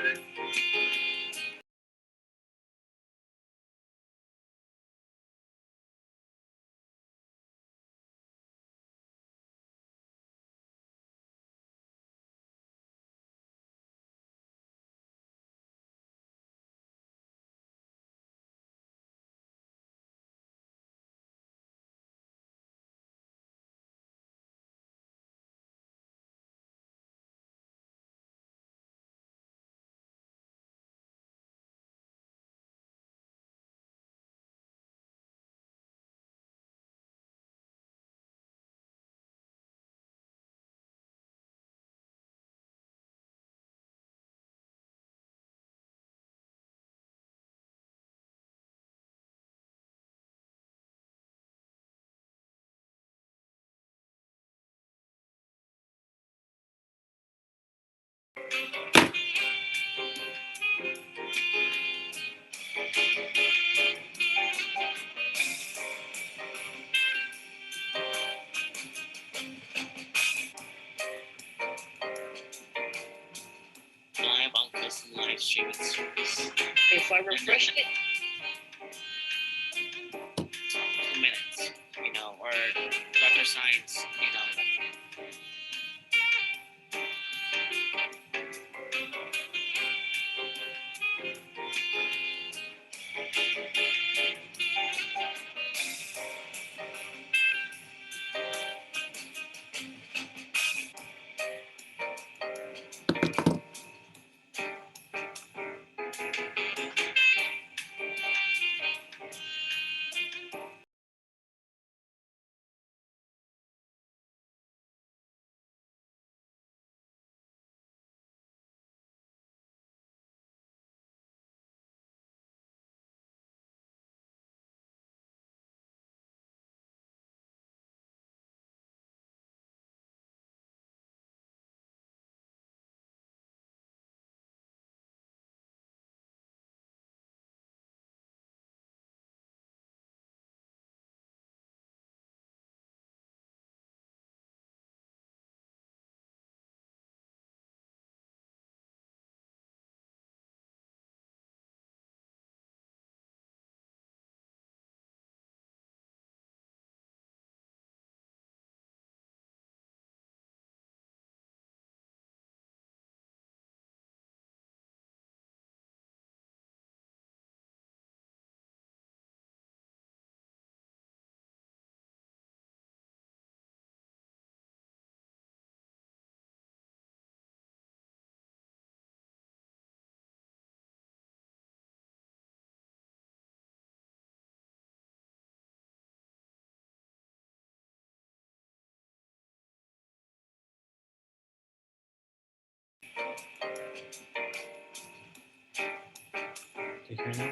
Live uncles live streaming service. If I refresh it, 2 minutes, or Dr. Science. do you hear now?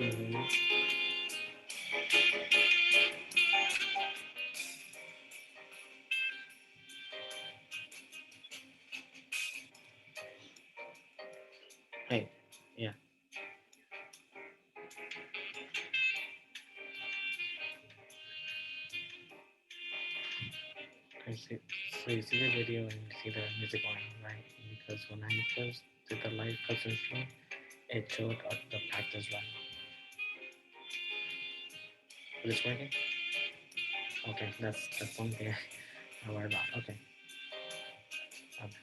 Mm-hmm. Hey, yeah. I see. So you see the video and you see the music on, right? Because when I first did the live custom stream, it showed up the practice run. But it's working? Okay, that's one thing I worry about. Okay. Okay.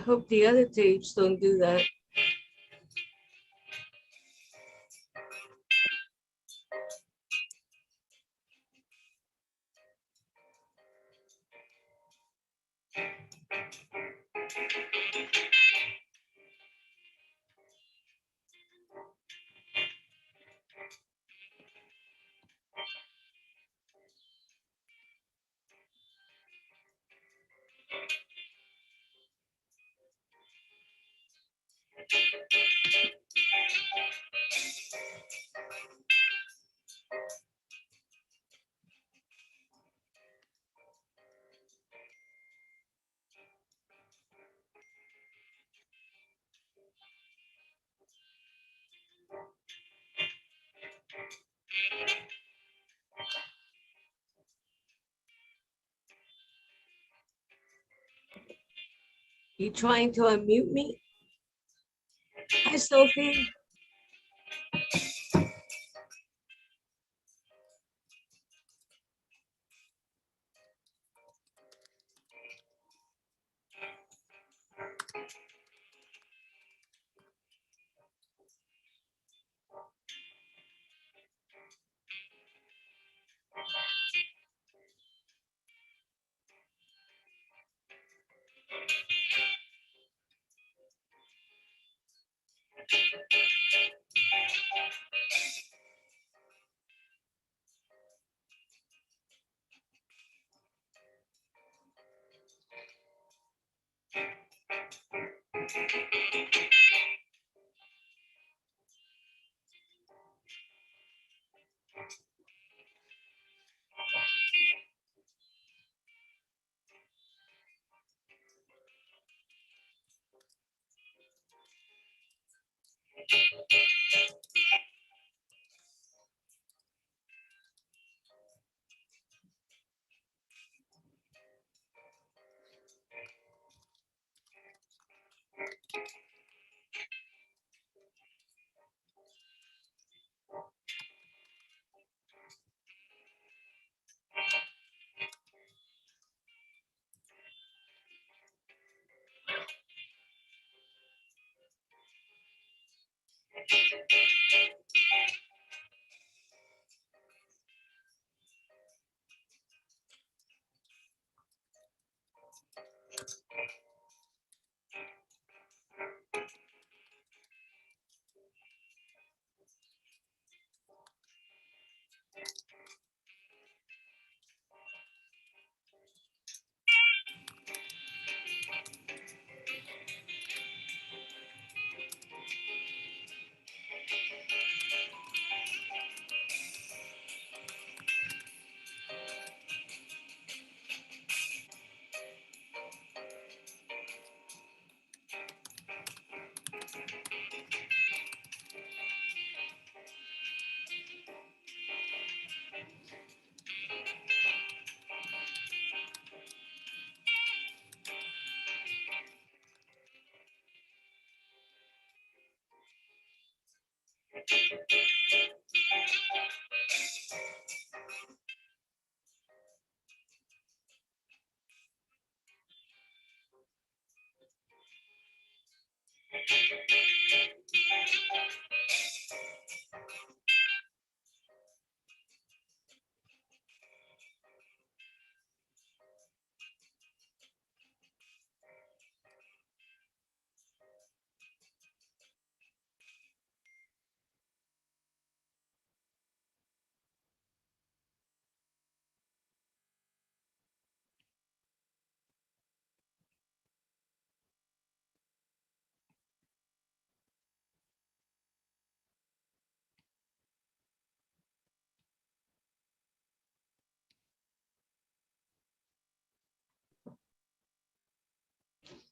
hope the other tapes don't do that. You trying to unmute me? Hi, Sophie.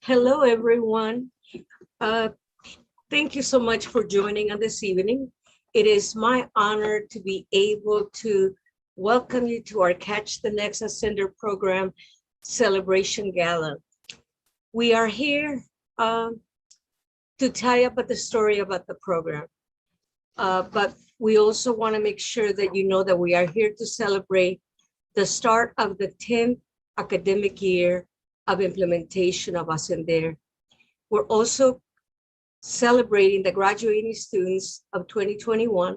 Hello, everyone. Uh, Thank you so much for joining us this evening. It is my honor to be able to welcome you to our Catch the Next Ascender program celebration gala. We are here to tell you about the story about the program. But we also want to make sure that you know that we are here to celebrate the start of the 10th academic year of implementation of Ascender. We're also celebrating the graduating students of 2021,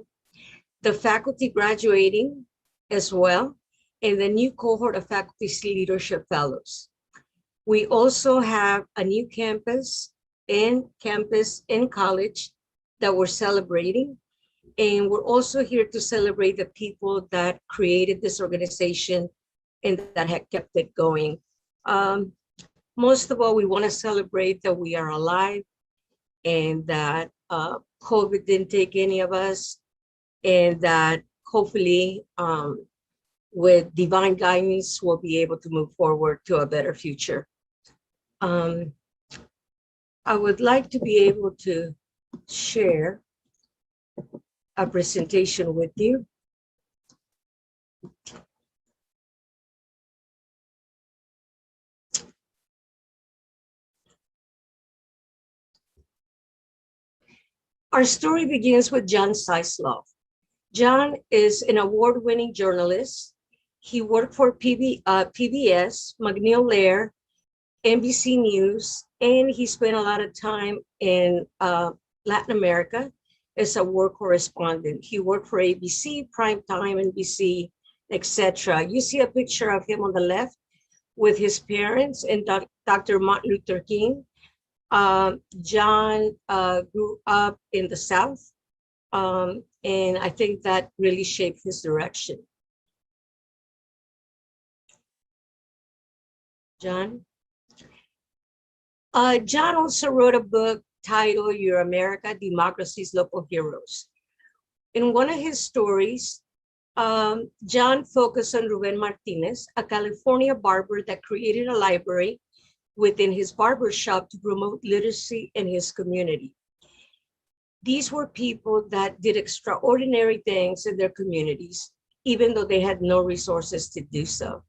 the faculty graduating as well, and the new cohort of faculty leadership fellows. We also have a new campus in college that we're celebrating. And we're also here to celebrate the people that created this organization and that had kept it going. Most of all, we want to celebrate that we are alive and that COVID didn't take any of us, and that hopefully with divine guidance, we'll be able to move forward to a better future. I would like to be able to share a presentation with you. Our story begins with John Sisloff. John is an award-winning journalist. He worked for PBS, McNeil Lehrer, NBC News, and he spent a lot of time in Latin America as a war correspondent. He worked for ABC, Primetime, NBC, etc. You see a picture of him on the left with his parents and Dr. Martin Luther King. John grew up in the South, and I think that really shaped his direction. John? John also wrote a book titled Your America, Democracy's Local Heroes. In one of his stories, John focused on Ruben Martinez, a California barber that created a library within his barber shop to promote literacy in his community. These were people that did extraordinary things in their communities, even though they had no resources to do so.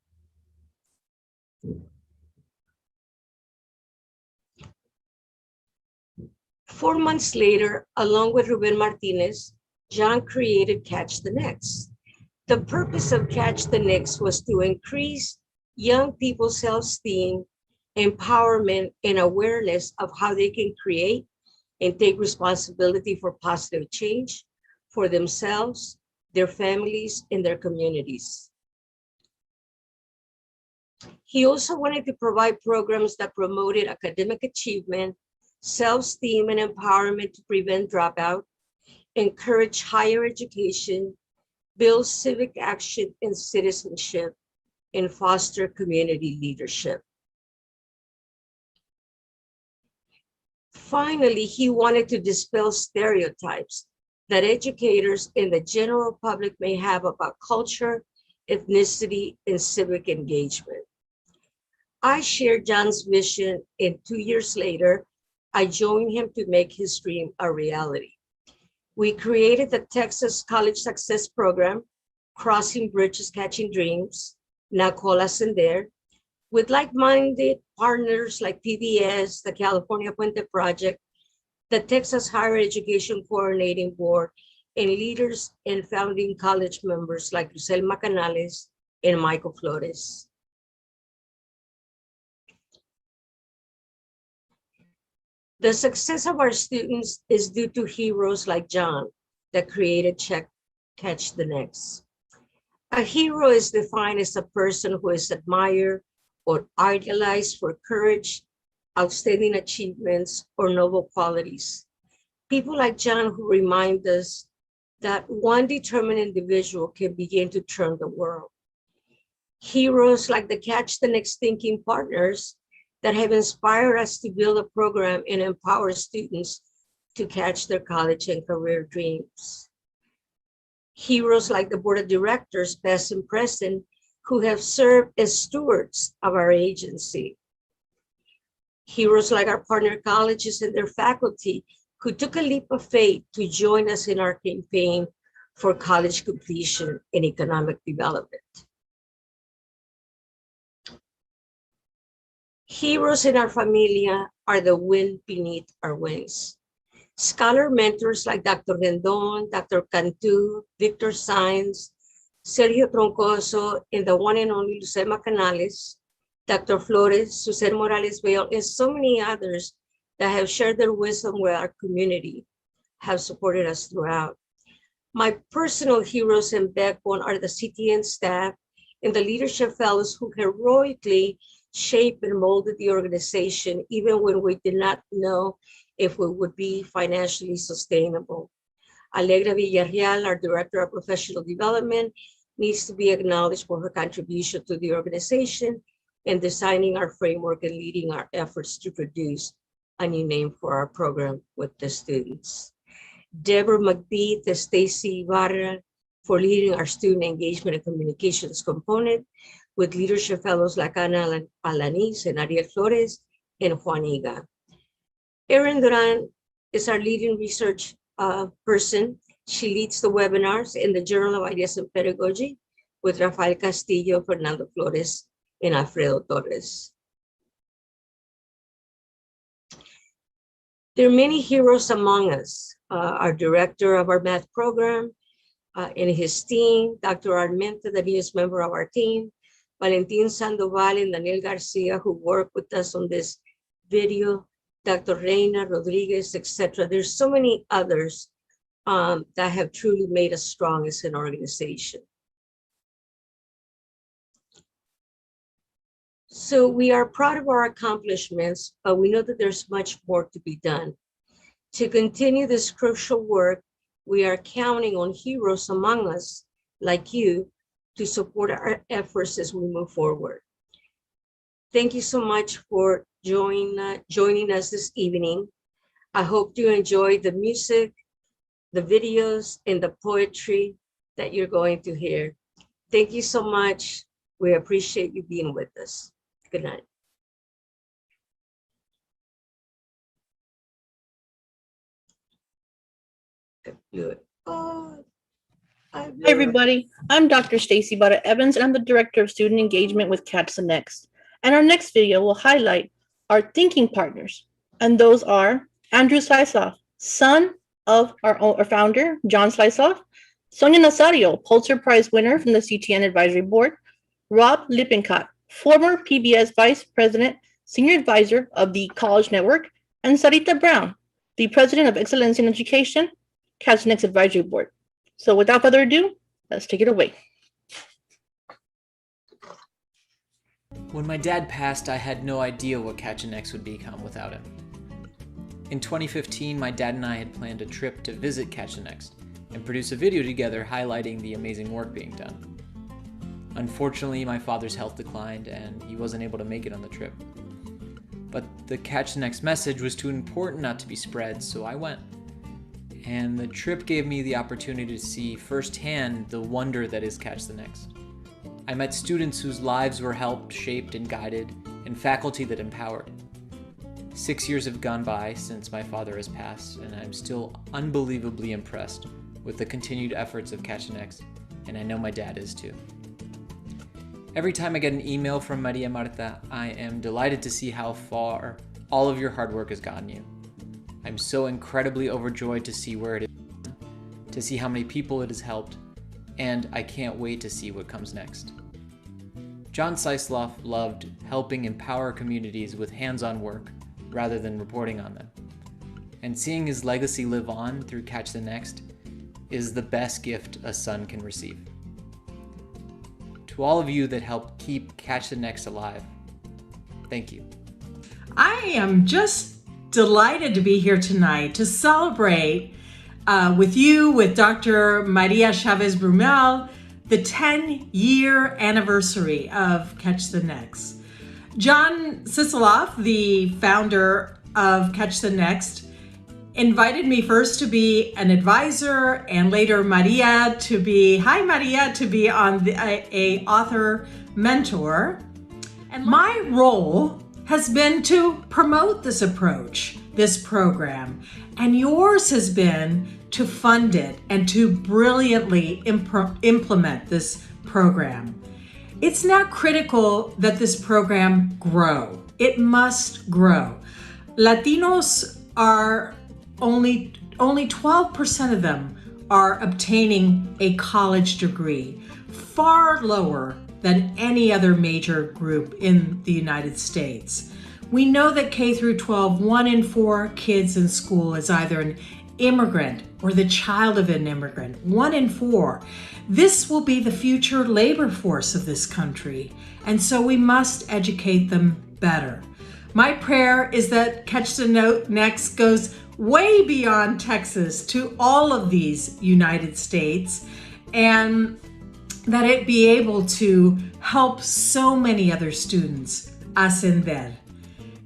Four months later, along with Ruben Martinez, John created Catch the Next. The purpose of Catch the Next was to increase young people's self-esteem, empowerment, and awareness of how they can create and take responsibility for positive change for themselves, their families, and their communities. He also wanted to provide programs that promoted academic achievement, self-esteem, and empowerment to prevent dropout, encourage higher education, build civic action and citizenship, and foster community leadership. Finally, he wanted to dispel stereotypes that educators and the general public may have about culture, ethnicity, and civic engagement. I shared John's vision, and 2 years later, I joined him to make his dream a reality. We created the Texas College Success Program, Crossing Bridges, Catching Dreams, now called Ascender, with like-minded partners like PBS, the California Puente Project, the Texas Higher Education Coordinating Board, and leaders and founding college members like Lucelma Canales and Michael Flores. The success of our students is due to heroes like John that created Catch the Next. A hero is defined as a person who is admired or idealized for courage, outstanding achievements, or noble qualities. People like John who remind us that one determined individual can begin to turn the world. Heroes like the Catch the Next thinking partners that have inspired us to build a program and empower students to catch their college and career dreams. Heroes like the board of directors, past and present, who have served as stewards of our agency. Heroes like our partner colleges and their faculty who took a leap of faith to join us in our campaign for college completion and economic development. Heroes in our familia are the wind beneath our wings. Scholar mentors like Dr. Rendon, Dr. Cantu, Victor Sainz, Sergio Troncoso, and the one and only Lucelma Canales, Dr. Flores, Susan Morales Vale, and so many others that have shared their wisdom with our community, have supported us throughout. My personal heroes and backbone are the CTN staff and the leadership fellows who heroically shaped and molded the organization, even when we did not know if we would be financially sustainable. Alegra Villarreal, our Director of Professional Development, needs to be acknowledged for her contribution to the organization in designing our framework and leading our efforts to produce a new name for our program with the students. Deborah McBeath and Stacy Ibarra for leading our student engagement and communications component with leadership fellows like Ana Alanis and Ariel Flores and Juaniga. Erin Duran is our leading research person. She leads the webinars in the Journal of Ideas and Pedagogy with Rafael Castillo, Fernando Flores, and Alfredo Torres. There are many heroes among us. Our director of our math program and his team, Dr. Armenta, the newest member of our team, Valentin Sandoval and Daniel Garcia, who work with us on this video, Dr. Reina Rodriguez, etc. There's so many others that have truly made us strong as an organization. So we are proud of our accomplishments, but we know that there's much more to be done. To continue this crucial work, we are counting on heroes among us, like you, to support our efforts as we move forward. Thank you so much for joining us this evening. I hope you enjoyed the music, the videos, and the poetry that you're going to hear. Thank you so much. We appreciate you being with us. Good night. Good. Oh, Hi, everybody. I'm Dr. Stacy Bada Evans, and I'm the Director of Student Engagement with Catch the Next. And our next video will highlight our thinking partners. And those are Andrew Slisoff, son of our founder, John Slisoff, Sonia Nazario, Pulitzer Prize winner from the CTN Advisory Board, Rob Lippincott, former PBS Vice President, Senior Advisor of the College Network, and Sarita Brown, the President of Excellence in Education, Catch the Next Advisory Board. So without further ado, let's take it away. When my dad passed, I had no idea what Catch the Next would become without him. In 2015, my dad and I had planned a trip to visit Catch the Next and produce a video together highlighting the amazing work being done. Unfortunately, my father's health declined and he wasn't able to make it on the trip. But the Catch the Next message was too important not to be spread, so I went. And the trip gave me the opportunity to see firsthand the wonder that is Catch the Next. I met students whose lives were helped, shaped, and guided, and faculty that empowered. 6 years have gone by since my father has passed, and I'm still unbelievably impressed with the continued efforts of Catch the Next, and I know my dad is too. Every time I get an email from Maria Marta, I am delighted to see how far all of your hard work has gotten you. I'm so incredibly overjoyed to see where it is, to see how many people it has helped, and I can't wait to see what comes next. John Slisoff loved helping empower communities with hands-on work rather than reporting on them. And seeing his legacy live on through Catch the Next is the best gift a son can receive. To all of you that helped keep Catch the Next alive, thank you. I am just delighted to be here tonight to celebrate with you, with Dr. Maria Chavez Brumel, the 10-year anniversary of Catch the Next. John Slisoff, the founder of Catch the Next, invited me first to be an advisor and later Maria to be on a author mentor. And my role has been to promote this approach, this program, and yours has been to fund it and to brilliantly implement this program. It's now critical that this program grow. It must grow. Latinos are only 12% of them are obtaining a college degree, far lower than any other major group in the United States. We know that K through 12, 1 in 4 kids in school is either an immigrant or the child of an immigrant. 1 in 4. This will be the future labor force of this country, and so we must educate them better. My prayer is that Catch the Next goes way beyond Texas to all of these United States, and that it be able to help so many other students ascender.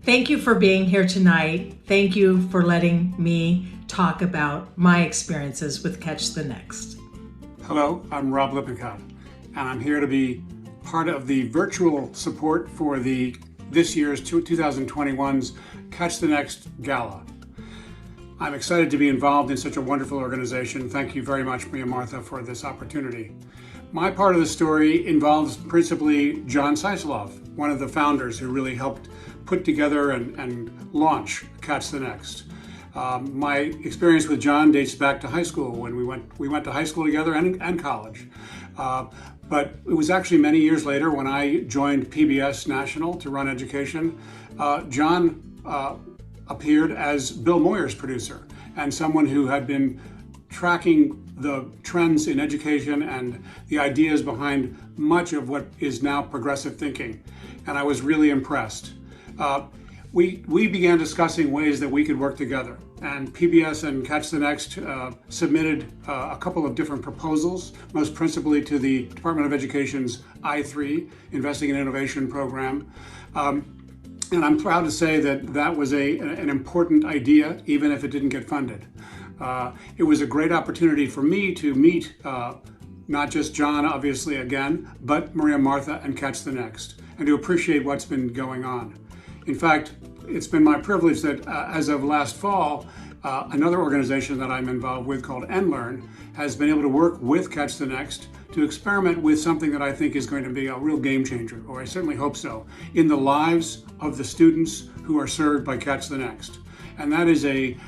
Thank you for being here tonight. Thank you for letting me talk about my experiences with Catch the Next. Hello, I'm Rob Lippincott, and I'm here to be part of the virtual support for this year's 2021's Catch the Next Gala. I'm excited to be involved in such a wonderful organization. Thank you very much, Maria Martha, for this opportunity. My part of the story involves principally John Seislov, one of the founders who really helped put together and launch Catch the Next. My experience with John dates back to high school when we went to high school together and college. But it was actually many years later when I joined PBS National to run education. John appeared as Bill Moyer's producer and someone who had been tracking the trends in education and the ideas behind much of what is now progressive thinking. And I was really impressed. We began discussing ways that we could work together. And PBS and Catch the Next submitted a couple of different proposals, most principally to the Department of Education's I3, Investing in Innovation program. And I'm proud to say that that was an important idea, even if it didn't get funded. It was a great opportunity for me to meet not just John, obviously, again, but Maria Martha and Catch the Next, and to appreciate what's been going on. In fact, it's been my privilege that as of last fall, another organization that I'm involved with called NLearn has been able to work with Catch the Next to experiment with something that I think is going to be a real game changer, or I certainly hope so, in the lives of the students who are served by Catch the Next. And that is an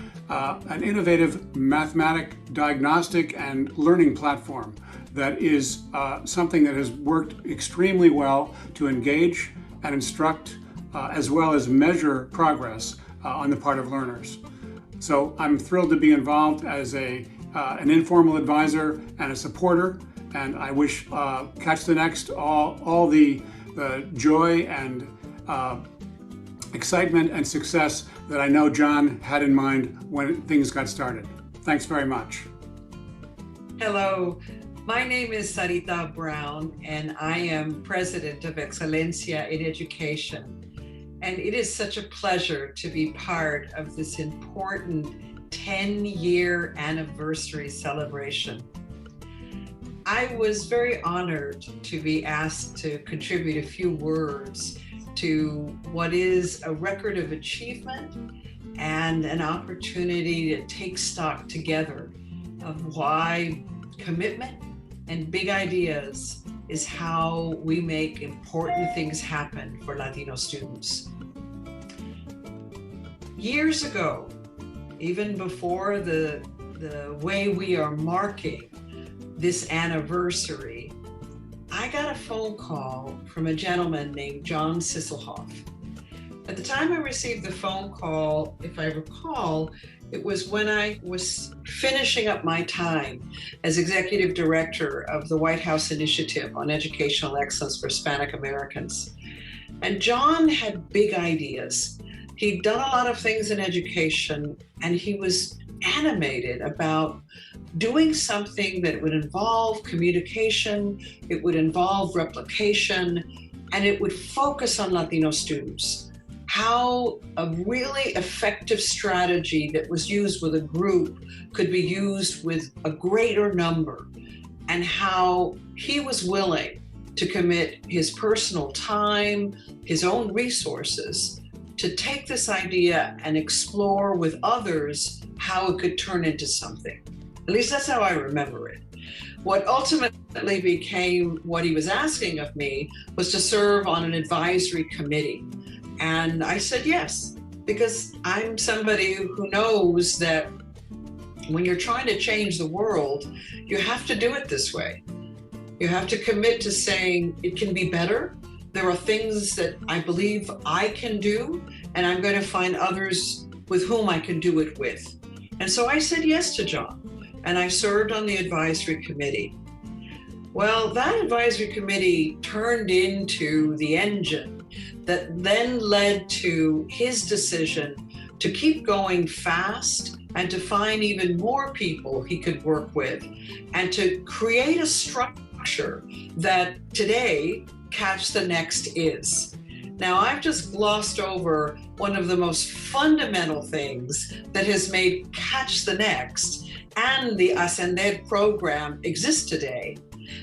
innovative mathematic, diagnostic, and learning platform that is something that has worked extremely well to engage and instruct as well as measure progress on the part of learners. So I'm thrilled to be involved as an informal advisor and a supporter, and I wish Catch the Next all the joy and excitement and success that I know John had in mind when things got started. Thanks very much. Hello, my name is Sarita Brown, and I am President of Excelencia in Education. And it is such a pleasure to be part of this important 10-year anniversary celebration. I was very honored to be asked to contribute a few words to what is a record of achievement and an opportunity to take stock together of why commitment and big ideas is how we make important things happen for Latino students. Years ago, even before the way we are marking this anniversary, I got a phone call from a gentleman named John Sisselhoff. At the time I received the phone call, if I recall, it was when I was finishing up my time as executive director of the White House Initiative on Educational Excellence for Hispanic Americans. And John had big ideas. He'd done a lot of things in education, and he was animated about doing something that would involve communication, it would involve replication, and it would focus on Latino students. How a really effective strategy that was used with a group could be used with a greater number, and how he was willing to commit his personal time, his own resources, to take this idea and explore with others how it could turn into something. At least that's how I remember it. What ultimately became what he was asking of me was to serve on an advisory committee. And I said yes, because I'm somebody who knows that when you're trying to change the world, you have to do it this way. You have to commit to saying it can be better. There are things that I believe I can do, and I'm going to find others with whom I can do it with. And so I said yes to John, and I served on the advisory committee. Well, that advisory committee turned into the engine that then led to his decision to keep going fast and to find even more people he could work with and to create a structure that today Catch the Next is. Now, I've just glossed over one of the most fundamental things that has made Catch the Next and the Ascender program exist today.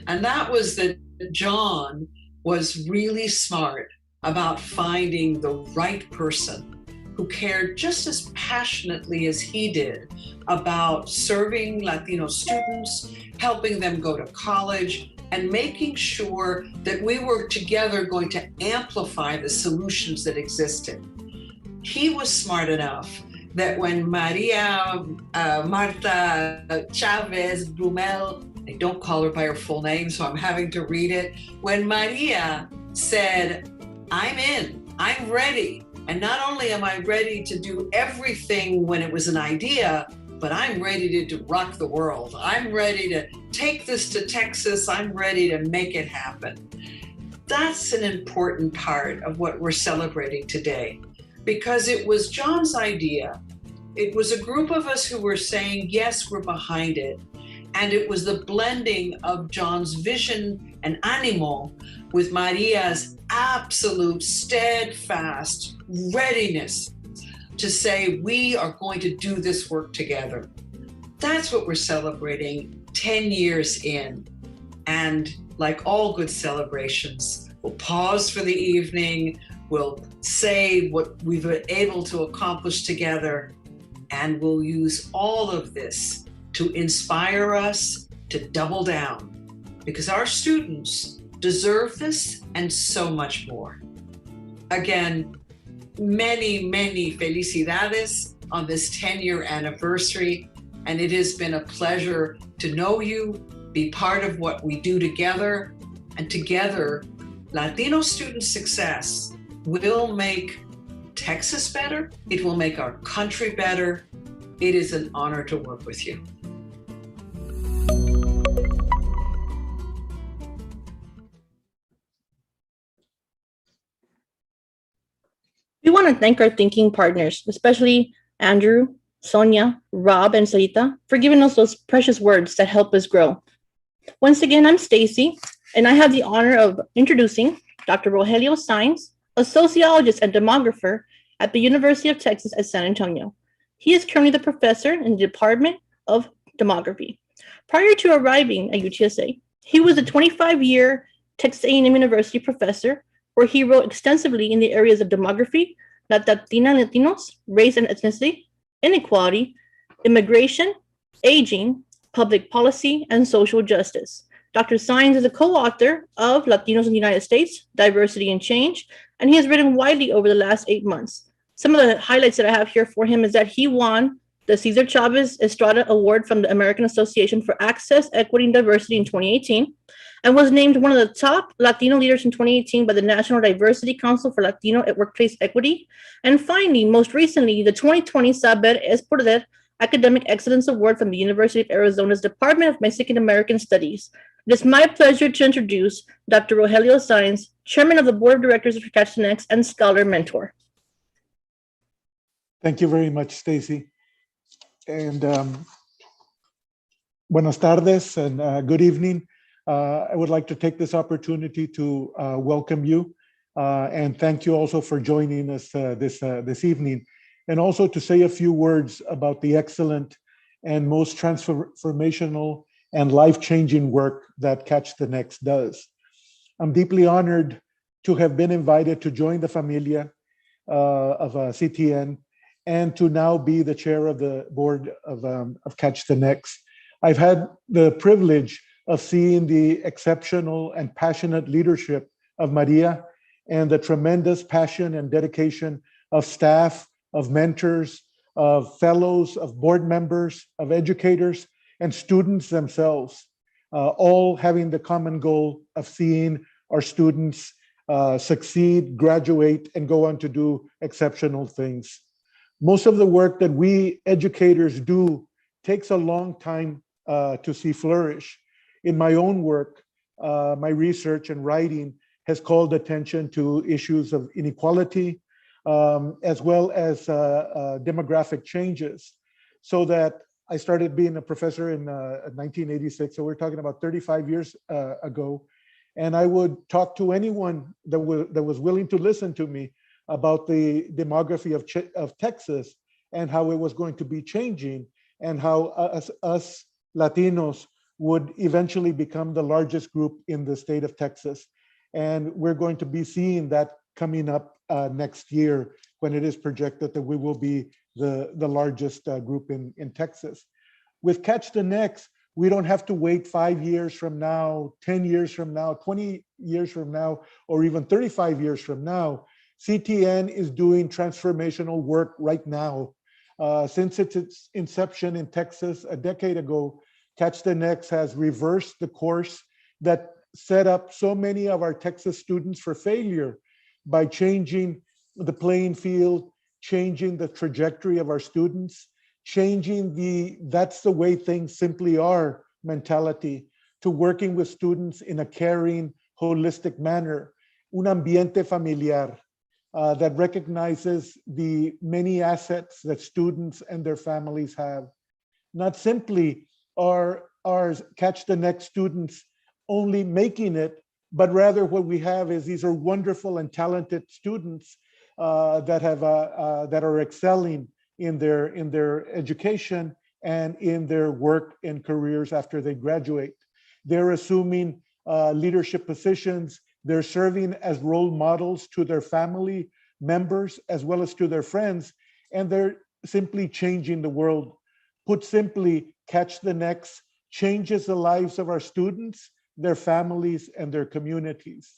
And that was that John was really smart about finding the right person who cared just as passionately as he did about serving Latino students, helping them go to college, and making sure that we were together going to amplify the solutions that existed. He was smart enough that when Maria Marta Chavez Brumel, I don't call her by her full name, so I'm having to read it. When Maria said, I'm in, I'm ready. And not only am I ready to do everything when it was an idea, but I'm ready to rock the world. I'm ready to take this to Texas. I'm ready to make it happen. That's an important part of what we're celebrating today, because it was John's idea. It was a group of us who were saying, yes, we're behind it. And it was the blending of John's vision and animo with Maria's absolute steadfast readiness to say, we are going to do this work together. That's what we're celebrating 10 years in. And like all good celebrations, we'll pause for the evening, we'll say what we've been able to accomplish together, and we'll use all of this to inspire us to double down, because our students deserve this and so much more. Again, many, many felicidades on this 10-year anniversary, and it has been a pleasure to know you, be part of what we do together, and together, Latino student success will make Texas better, it will make our country better. It is an honor to work with you. We want to thank our thinking partners, especially Andrew, Sonia, Rob, and Sarita, for giving us those precious words that help us grow. Once again, I'm Stacy, and I have the honor of introducing Dr. Rogelio Sainz, a sociologist and demographer at the University of Texas at San Antonio. He is currently the professor in the Department of Demography. Prior to arriving at UTSA, he was a 25-year Texas A&M University professor, where he wrote extensively in the areas of demography, Latina Latinos, race and ethnicity, inequality, immigration, aging, public policy, and social justice. Dr. Sainz is a co-author of Latinos in the United States, Diversity and Change, and he has written widely over the last 8 months. Some of the highlights that I have here for him is that he won the Cesar Chavez Estrada Award from the American Association for Access, Equity, and Diversity in 2018, and was named one of the top Latino leaders in 2018 by the National Diversity Council for Latino at Workplace Equity. And finally, most recently, the 2020 Saber es Poder Academic Excellence Award from the University of Arizona's Department of Mexican American Studies. It is my pleasure to introduce Dr. Rogelio Sainz, Chairman of the Board of Directors of Catch the Next and Scholar Mentor. Thank you very much, Stacy. And buenas tardes and good evening. I would like to take this opportunity to welcome you and thank you also for joining us this evening, and also to say a few words about the excellent and most transformational and life-changing work that Catch the Next does. I'm deeply honored to have been invited to join the familia of CTN and to now be the chair of the board of Catch the Next. I've had the privilege of seeing the exceptional and passionate leadership of Maria and the tremendous passion and dedication of staff, of mentors, of fellows, of board members, of educators, and students themselves, all having the common goal of seeing our students succeed, graduate, and go on to do exceptional things. Most of the work that we educators do takes a long time to see flourish. In my own work, my research and writing has called attention to issues of inequality, as well as demographic changes. So that I started being a professor in 1986, so we're talking about 35 years ago. And I would talk to anyone that was willing to listen to me about the demography of Texas and how it was going to be changing, and how us Latinos would eventually become the largest group in the state of Texas. And we're going to be seeing that coming up next year, when it is projected that we will be the largest group in Texas. With Catch the Next, we don't have to wait 5 years from now, 10 years from now, 20 years from now, or even 35 years from now. CTN is doing transformational work right now. Since its inception in Texas a decade ago, Catch the Next has reversed the course that set up so many of our Texas students for failure by changing the playing field, changing the trajectory of our students, changing the "that's the way things simply are" mentality, to working with students in a caring, holistic manner, un ambiente familiar that recognizes the many assets that students and their families have. Not simply are Catch the Next students only making it, but rather what we have is these are wonderful and talented students that are excelling in their education and in their work and careers after they graduate. They're assuming leadership positions. They're serving as role models to their family members as well as to their friends, and they're simply changing the world. Put simply, Catch the Next changes the lives of our students, their families, and their communities.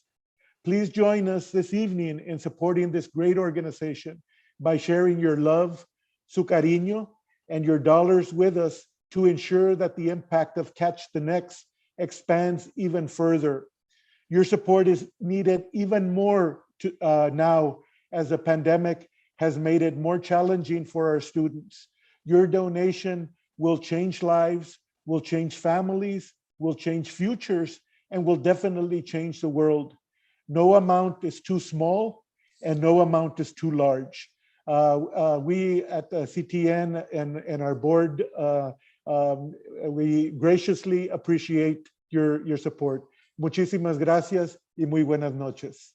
Please join us this evening in supporting this great organization by sharing your love, su cariño, and your dollars with us to ensure that the impact of Catch the Next expands even further. Your support is needed even more now, as the pandemic has made it more challenging for our students. Your donation will change lives, will change families, will change futures, and will definitely change the world. No amount is too small, and no amount is too large. We at CTN and our board, we graciously appreciate your support. Muchísimas gracias y muy buenas noches.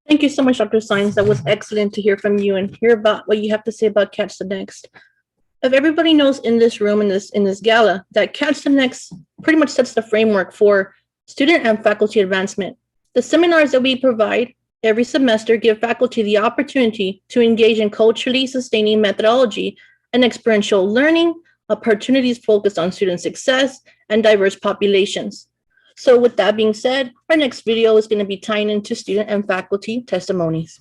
Thank you so much, Dr. Sines. That was excellent to hear from you and hear about what you have to say about Catch the Next. If everybody knows in this room, in this gala, that Catch the Next pretty much sets the framework for student and faculty advancement. The seminars that we provide every semester give faculty the opportunity to engage in culturally sustaining methodology and experiential learning, opportunities focused on student success and diverse populations. So with that being said, our next video is going to be tying into student and faculty testimonies.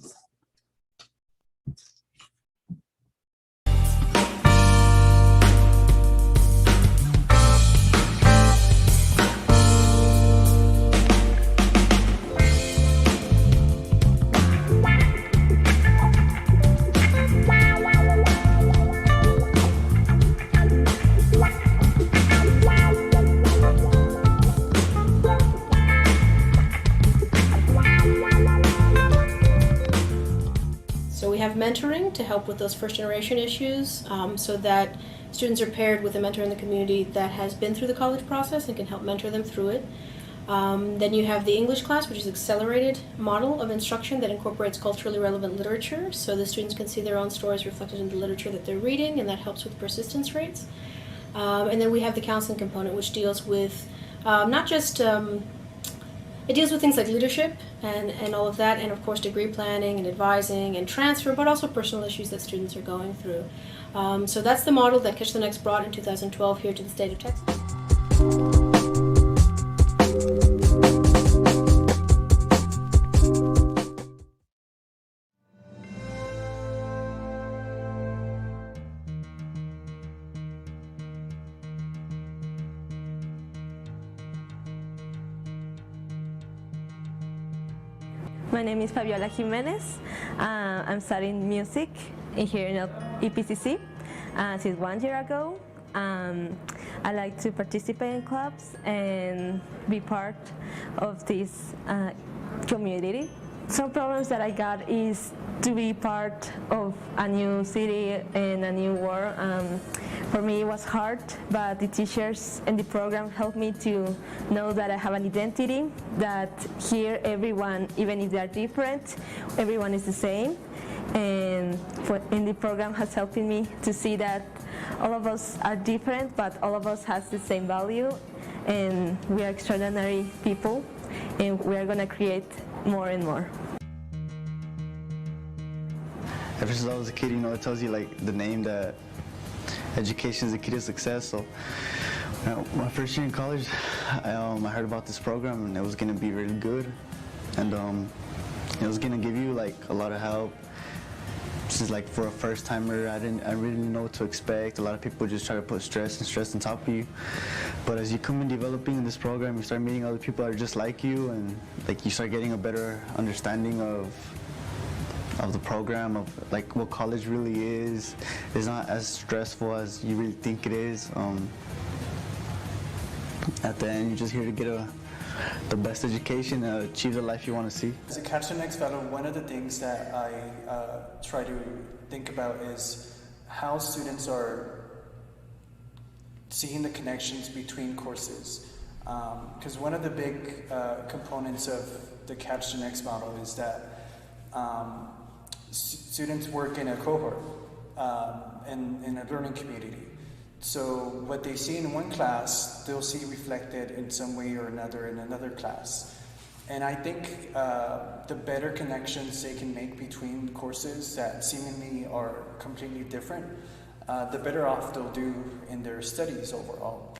So we have mentoring to help with those first generation issues so that students are paired with a mentor in the community that has been through the college process and can help mentor them through it. Then you have the English class, which is an accelerated model of instruction that incorporates culturally relevant literature, so the students can see their own stories reflected in the literature that they're reading, and that helps with persistence rates. And then we have the counseling component, which deals with not just it deals with things like leadership and all of that, and of course degree planning and advising and transfer, but also personal issues that students are going through. So that's the model that Catch the Next brought in 2012 here to the state of Texas. My name is Fabiola Jimenez. I'm studying music here in EPCC since 1 year ago. I like to participate in clubs and be part of this community. Some problems that I got is to be part of a new city and a new world. For me it was hard, but the teachers and the program helped me to know that I have an identity, that here everyone, even if they are different, everyone is the same. And the program has helped me to see that all of us are different, but all of us has the same value, and we are extraordinary people, and we are going to create more and more. Ever since I was a kid, you know, it tells you like the name that education is the key to success. So my first year in college, I heard about this program and it was going to be really good, and it was going to give you like a lot of help. This is like for a first timer, I really didn't know what to expect. A lot of people just try to put stress on top of you. But as you come in developing in this program, you start meeting other people that are just like you, and like you start getting a better understanding of the program, of like what college really is. It's not as stressful as you really think it is. At the end, you're just here to get the best education, achieve the life you want to see. As a Catch the Next Fellow, one of the things that I try to think about is how students are seeing the connections between courses. Because one of the big components of the Catch the Next model is that students work in a cohort, in a learning community. So what they see in one class, they'll see reflected in some way or another in another class. And I think the better connections they can make between courses that seemingly are completely different, the better off they'll do in their studies overall.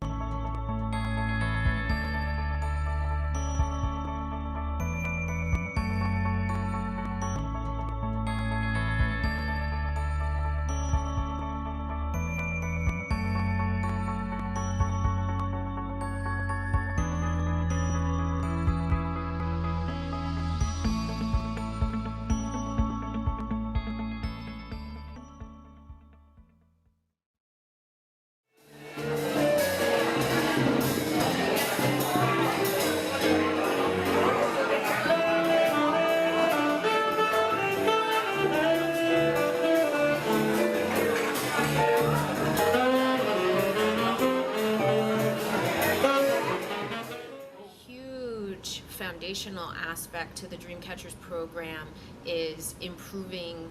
Foundational aspect to the Dreamcatchers program is improving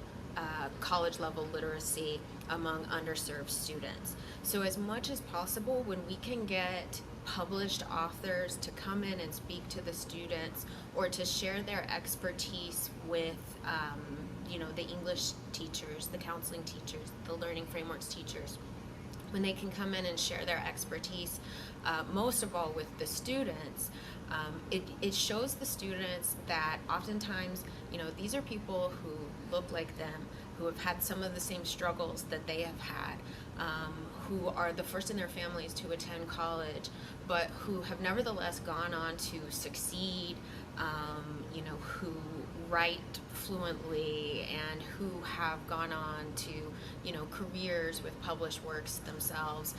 college level literacy among underserved students. So as much as possible, when we can get published authors to come in and speak to the students or to share their expertise with the English teachers, the counseling teachers, the learning frameworks teachers, when they can come in and share their expertise, most of all with the students, it shows the students that oftentimes, these are people who look like them, who have had some of the same struggles that they have had, who are the first in their families to attend college, but who have nevertheless gone on to succeed, who write fluently and who have gone on to, careers with published works themselves.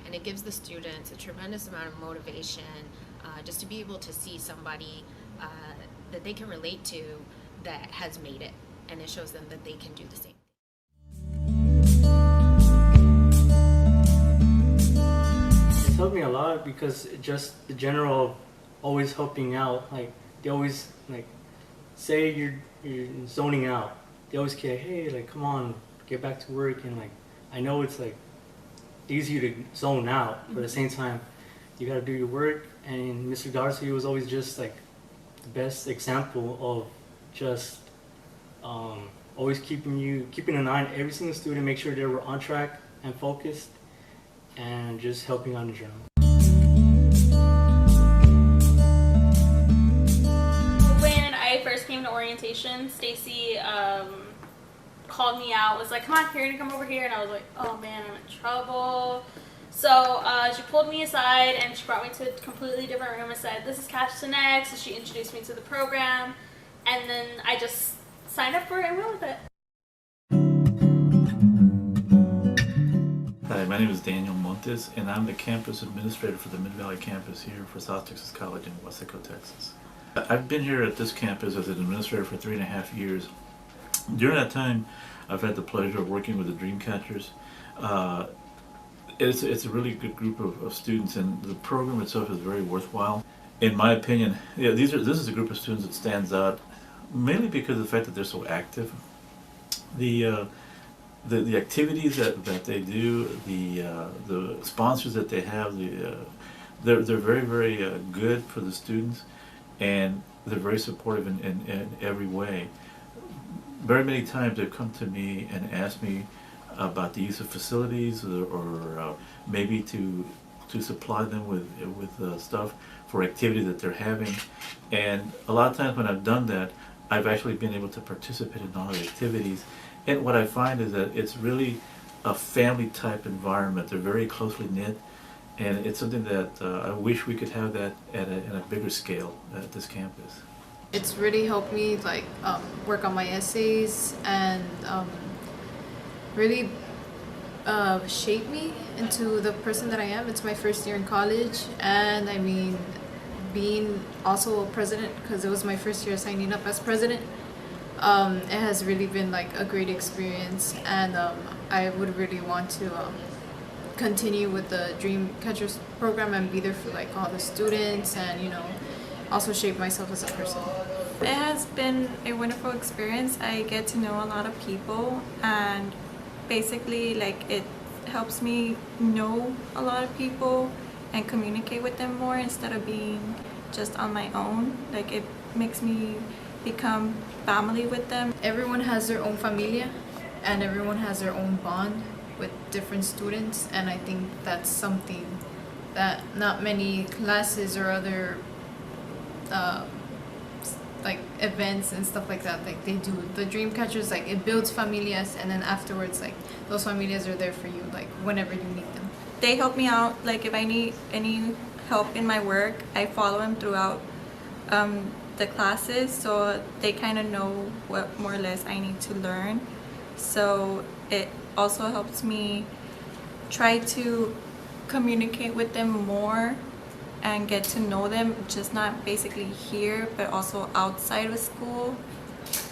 And it gives the students a tremendous amount of motivation just to be able to see somebody that they can relate to that has made it, and it shows them that they can do the same. It's helped me a lot because just the general always helping out, like they always like say you're zoning out, they always say, hey, like come on, get back to work. And like I know it's like easy to zone out, but at the same time you got to do your work. And Mr. Darcy was always just like the best example of just always keeping an eye on every single student, make sure they were on track and focused, and just helping out in general. When I first came to orientation, Stacy called me out, was like, come on, you're gonna come over here. And I was like, oh man, I'm in trouble. So she pulled me aside and she brought me to a completely different room and said, this is Catch the Next. So she introduced me to the program. and then I just signed up for it and went with it. Hi, my name is Daniel Montes, and I'm the campus administrator for the Mid-Valley campus here for South Texas College in Waseco, Texas. I've been here at this campus as an administrator for 3.5 years. During that time, I've had the pleasure of working with the Dreamcatchers. It's a really good group of students, and the program itself is very worthwhile. In my opinion, this is a group of students that stands out mainly because of the fact that they're so active. The activities that they do, the sponsors that they have, they're very good for the students, and they're very supportive in every way. Very many times they've come to me and asked me about the use of facilities, or maybe to supply them with stuff for activity that they're having. And a lot of times when I've done that, I've actually been able to participate in all the activities. And what I find is that it's really a family type environment. They're very closely knit, and it's something that I wish we could have that at a bigger scale at this campus. It's really helped me like work on my essays and really shape me into the person that I am. It's my first year in college, and I mean, being also a president, because it was my first year signing up as president, it has really been like a great experience, and I would really want to continue with the Dreamcatchers program and be there for like all the students, and you know, also shape myself as a person. It has been a wonderful experience. I get to know a lot of people, and basically like it helps me know a lot of people and communicate with them more instead of being just on my own. Like it makes me become family with them. Everyone has their own familia, and everyone has their own bond with different students, and I think that's something that not many classes or other like events and stuff like that, like they do. The Dreamcatchers, like it builds familias, and then afterwards like those familias are there for you like whenever you need them. They help me out, like if I need any help in my work, I follow them throughout the classes, so they kind of know what more or less I need to learn. So it also helps me try to communicate with them more and get to know them, just not basically here but also outside of school,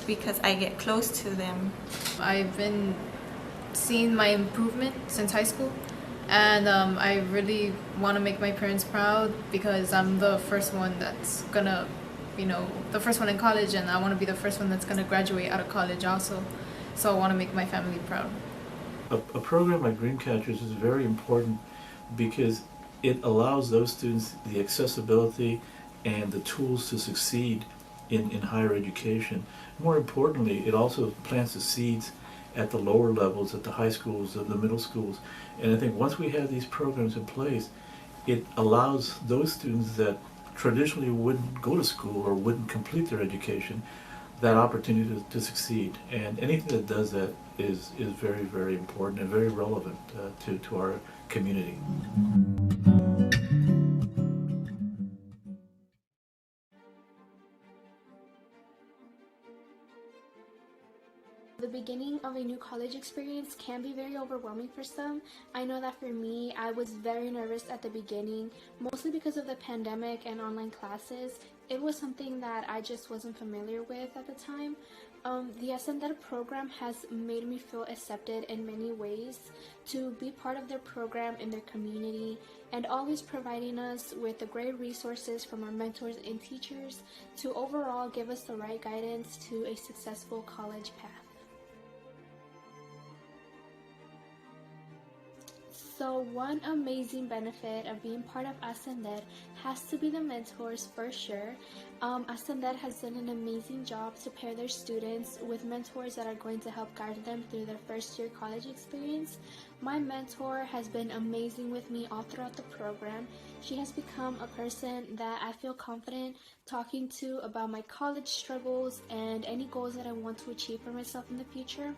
because I get close to them. I've been seeing my improvement since high school, and I really want to make my parents proud, because I'm the first one that's gonna, you know, the first one in college, and I want to be the first one that's gonna graduate out of college also. So I want to make my family proud. A program like Dreamcatchers is very important because it allows those students the accessibility and the tools to succeed in higher education. More importantly, it also plants the seeds at the lower levels, at the high schools, the middle schools. And I think once we have these programs in place, it allows those students that traditionally wouldn't go to school or wouldn't complete their education that opportunity to succeed. And anything that does that is very important and very relevant to our community. The beginning of a new college experience can be very overwhelming for some. I know that for me, I was very nervous at the beginning, mostly because of the pandemic and online classes. It was something that I just wasn't familiar with at the time. The Ascender program has made me feel accepted in many ways, to be part of their program in their community, and always providing us with the great resources from our mentors and teachers to overall give us the right guidance to a successful college path. So one amazing benefit of being part of Ascender has to be the mentors for sure. Ascender has done an amazing job to pair their students with mentors that are going to help guide them through their first year college experience. My mentor has been amazing with me all throughout the program. She has become a person that I feel confident talking to about my college struggles and any goals that I want to achieve for myself in the future.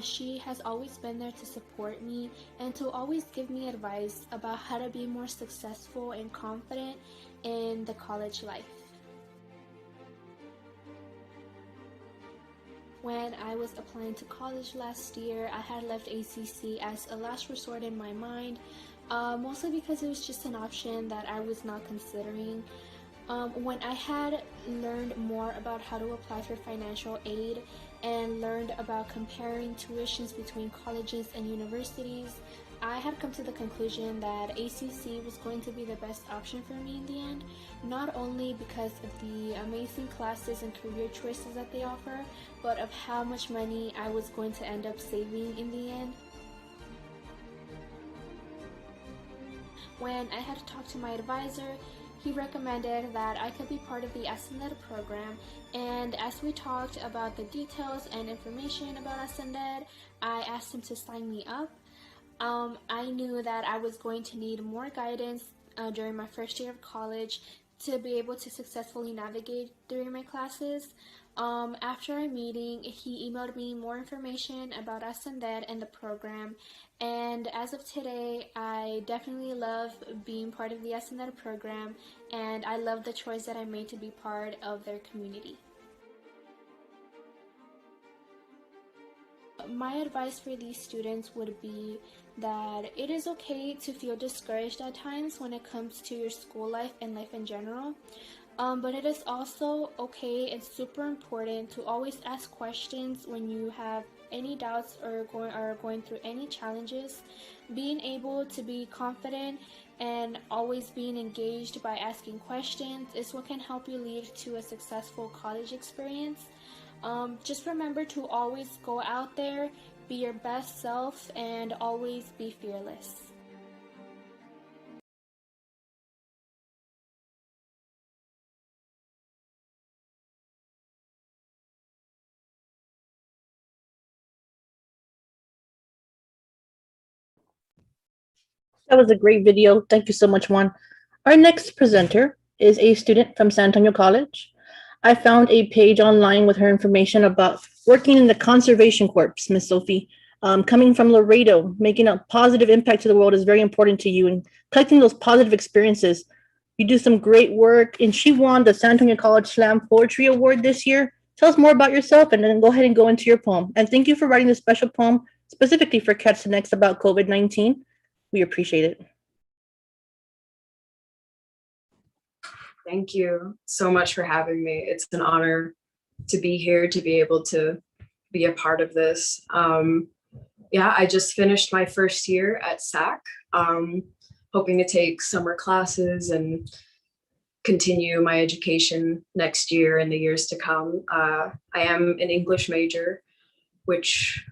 She has always been there to support me and to always give me advice about how to be more successful and confident in the college life. When I was applying to college last year, I had left ACC as a last resort in my mind, mostly because it was just an option that I was not considering. When I had learned more about how to apply for financial aid and learned about comparing tuitions between colleges and universities, I had come to the conclusion that ACC was going to be the best option for me in the end, not only because of the amazing classes and career choices that they offer, but of how much money I was going to end up saving in the end. When I had talked to my advisor, he recommended that I could be part of the SNED program, and as we talked about the details and information about SNED, I asked him to sign me up. I knew that I was going to need more guidance during my first year of college to be able to successfully navigate during my classes. After our meeting, he emailed me more information about SNED and the program, and as of today, I definitely love being part of the SNED program, and I love the choice that I made to be part of their community. My advice for these students would be that it is okay to feel discouraged at times when it comes to your school life and life in general. But it is also okay and super important to always ask questions when you have any doubts or going through any challenges. Being able to be confident and always being engaged by asking questions is what can help you lead to a successful college experience. Just remember to always go out there, be your best self, and always be fearless. That was a great video. Thank you so much, Juan. Our next presenter is a student from San Antonio College. I found a page online with her information about working in the Conservation Corps, Miss Sophie. Coming from Laredo, making a positive impact to the world is very important to you, and collecting those positive experiences. You do some great work, and she won the San Antonio College Slam Poetry Award this year. Tell us more about yourself, and then go ahead and go into your poem. And thank you for writing this special poem specifically for Catch the Next about COVID-19. We appreciate it. Thank you so much for having me. It's an honor to be here, to be able to be a part of this. Yeah, I just finished my first year at SAC, hoping to take summer classes and continue my education next year and the years to come. I am an English major, which,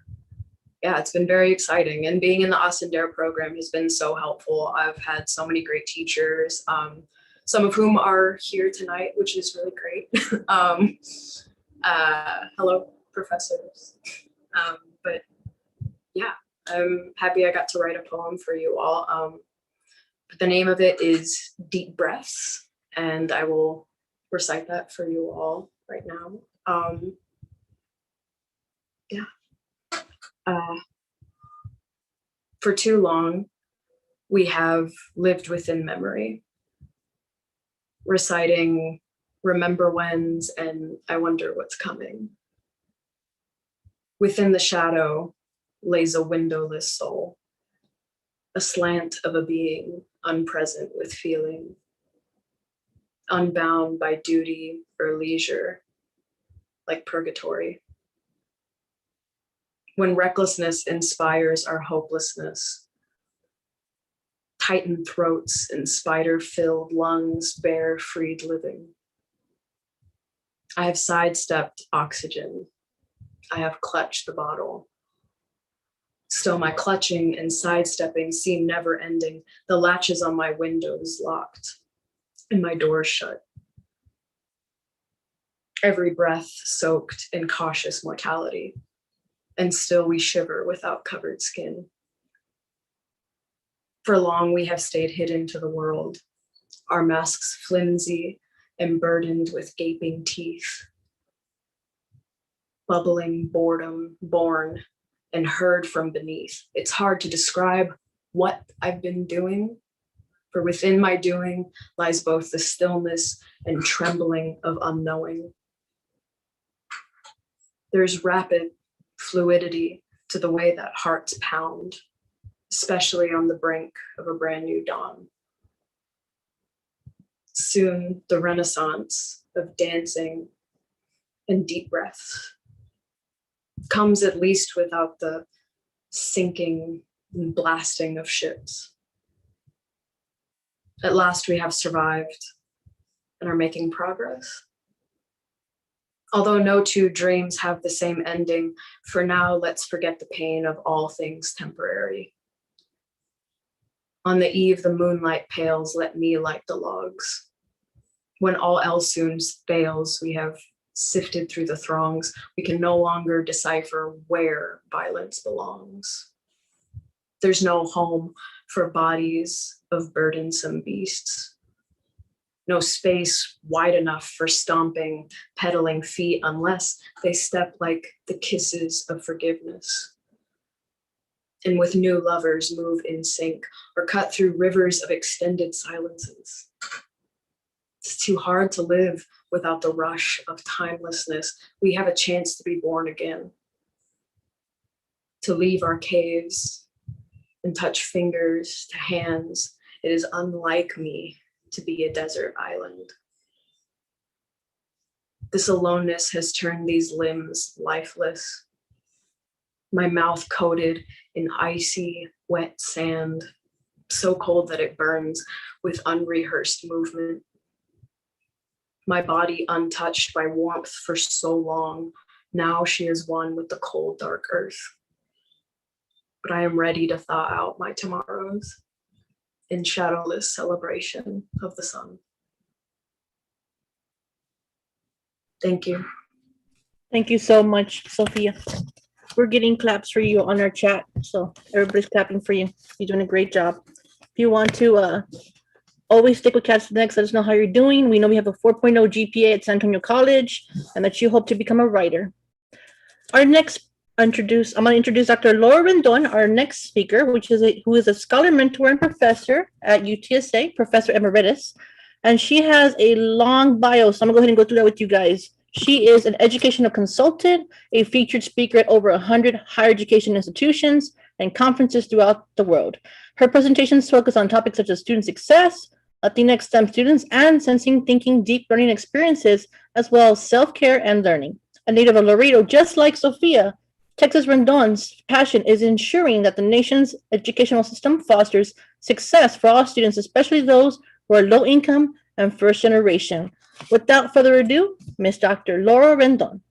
yeah, it's been very exciting. And being in the Austin Dare program has been so helpful. I've had so many great teachers, some of whom are here tonight, which is really great. Hello, professors. But yeah, I'm happy I got to write a poem for you all. The name of it is Deep Breaths, and I will recite that for you all right now. For too long, we have lived within memory, reciting remember whens and I wonder what's coming. Within the shadow lays a windowless soul, a slant of a being unpresent with feeling, unbound by duty or leisure, like purgatory. When recklessness inspires our hopelessness, tightened throats and spider-filled lungs bear freed living. I have sidestepped oxygen. I have clutched the bottle. Still, my clutching and sidestepping seem never ending. The latches on my windows locked and my doors shut. Every breath soaked in cautious mortality. And still we shiver without covered skin. For long we have stayed hidden to the world, our masks flimsy and burdened with gaping teeth. Bubbling boredom born and heard from beneath. It's hard to describe what I've been doing, for within my doing lies both the stillness and trembling of unknowing. There's rapid fluidity to the way that hearts pound, especially on the brink of a brand new dawn. Soon, the renaissance of dancing and deep breaths comes at least without the sinking and blasting of ships. At last, we have survived and are making progress. Although no two dreams have the same ending, for now, let's forget the pain of all things temporary. On the eve, the moonlight pales, let me light the logs. When all else soon fails, we have sifted through the throngs. We can no longer decipher where violence belongs. There's no home for bodies of burdensome beasts. No space wide enough for stomping, pedaling feet unless they step like the kisses of forgiveness. And with new lovers move in sync or cut through rivers of extended silences. It's too hard to live without the rush of timelessness. We have a chance to be born again, to leave our caves and touch fingers to hands. It is unlike me to be a desert island. This aloneness has turned these limbs lifeless. My mouth coated in icy, wet sand, so cold that it burns with unrehearsed movement. My body untouched by warmth for so long. Now she is one with the cold, dark earth. But I am ready to thaw out my tomorrows in shadowless celebration of the sun. Thank you. Thank you so much, Sophia. We're getting claps for you on our chat, so everybody's clapping for you. You're doing a great job. If you want to always stick with Catch the Next, let us know how you're doing. We know we have a 4.0 GPA at San Antonio College and that you hope to become a writer. I'm going to introduce Dr. Laura Rendon, our next speaker, who is a scholar, mentor, and professor at UTSA, Professor Emeritus. And she has a long bio, so I'm going to go ahead and go through that with you guys. She is an educational consultant, a featured speaker at over 100 higher education institutions and conferences throughout the world. Her presentations focus on topics such as student success, Latinx STEM students, and sensing, thinking, deep learning experiences, as well as self-care and learning. A native of Laredo, just like Sophia, Texas Rendon's passion is ensuring that the nation's educational system fosters success for all students, especially those who are low income and first generation. Without further ado, Miss Dr. Laura Rendon.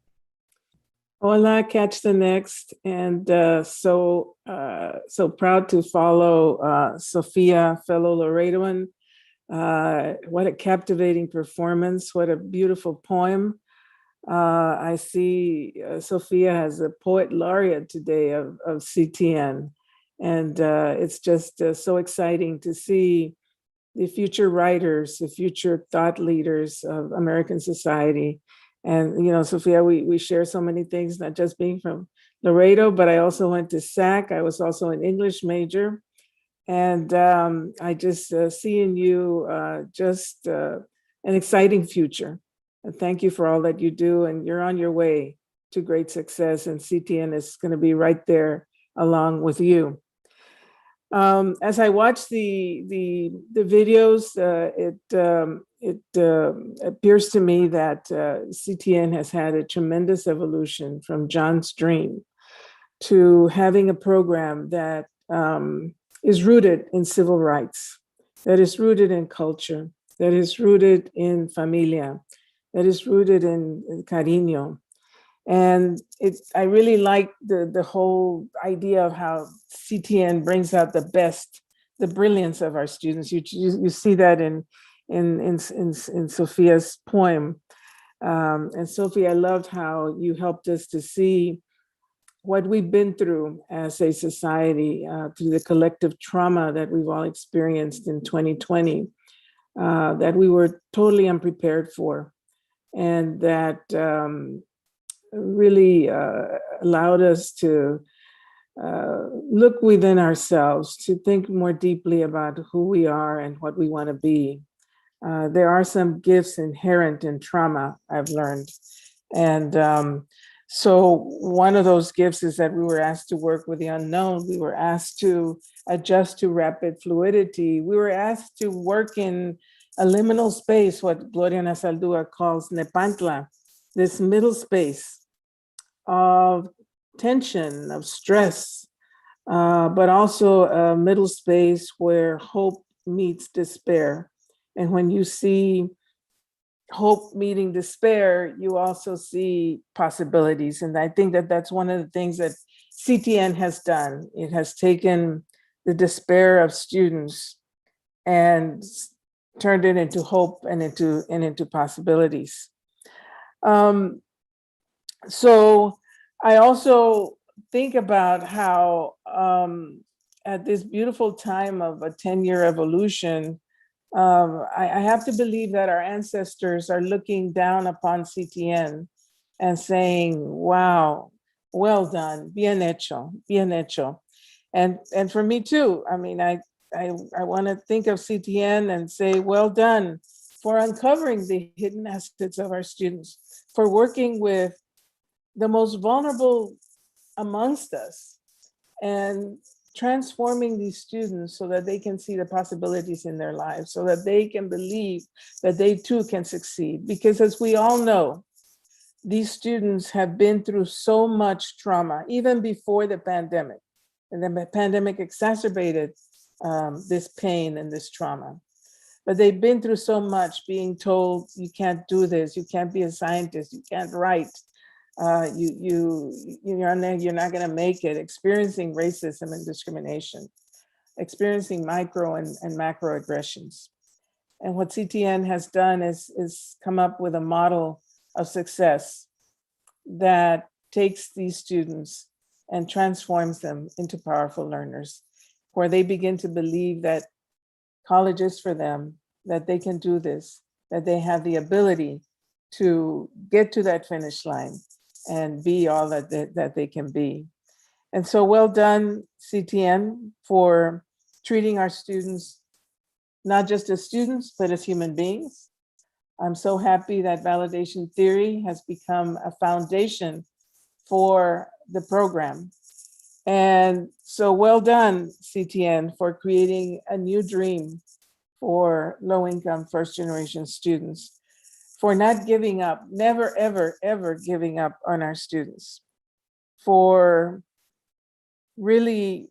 Hola, Catch the Next, and so proud to follow Sophia, fellow Laredoan. What a captivating performance! What a beautiful poem. I see Sophia has a poet laureate today of CTN, and it's just so exciting to see the future writers, the future thought leaders of American society. And, you know, Sophia, we share so many things, not just being from Laredo, but I also went to SAC. I was also an English major. And I just see in you just an exciting future. And thank you for all that you do. And you're on your way to great success. And CTN is going to be right there along with you. As I watch the videos, it appears to me that CTN has had a tremendous evolution from John's dream to having a program that is rooted in civil rights, that is rooted in culture, that is rooted in familia, that is rooted in cariño. And I really like the whole idea of how CTN brings out the best, the brilliance of our students. You see that in Sophia's poem. And Sophie, I loved how you helped us to see what we've been through as a society, through the collective trauma that we've all experienced in 2020, that we were totally unprepared for, and that really allowed us to look within ourselves, to think more deeply about who we are and what we want to be. There are some gifts inherent in trauma, I've learned. And So one of those gifts is that we were asked to work with the unknown. We were asked to adjust to rapid fluidity. We were asked to work in a liminal space, what Gloria Nasaldúa calls Nepantla, this middle space of tension, of stress, but also a middle space where hope meets despair. And when you see hope meeting despair, you also see possibilities. And I think that that's one of the things that CTN has done. It has taken the despair of students and turned it into hope and into possibilities. So I also think about how at this beautiful time of a 10-year evolution, I have to believe that our ancestors are looking down upon CTN and saying, wow, well done, bien hecho, bien hecho. And for me too, I mean, I want to think of CTN and say, well done for uncovering the hidden assets of our students, for working with the most vulnerable amongst us and transforming these students so that they can see the possibilities in their lives, so that they can believe that they too can succeed. Because as we all know, these students have been through so much trauma, even before the pandemic. And the pandemic exacerbated this pain and this trauma. But they've been through so much, being told, you can't do this, you can't be a scientist, you can't write, you're not going to make it, experiencing racism and discrimination, experiencing micro and macro aggressions. And what CTN has done is come up with a model of success that takes these students and transforms them into powerful learners, where they begin to believe that college is for them, that they can do this, that they have the ability to get to that finish line and be all that they can be. And so well done, CTN, for treating our students not just as students, but as human beings. I'm so happy that validation theory has become a foundation for the program. And so well done, CTN, for creating a new dream for low-income first-generation students, for not giving up, never, ever, ever giving up on our students, for really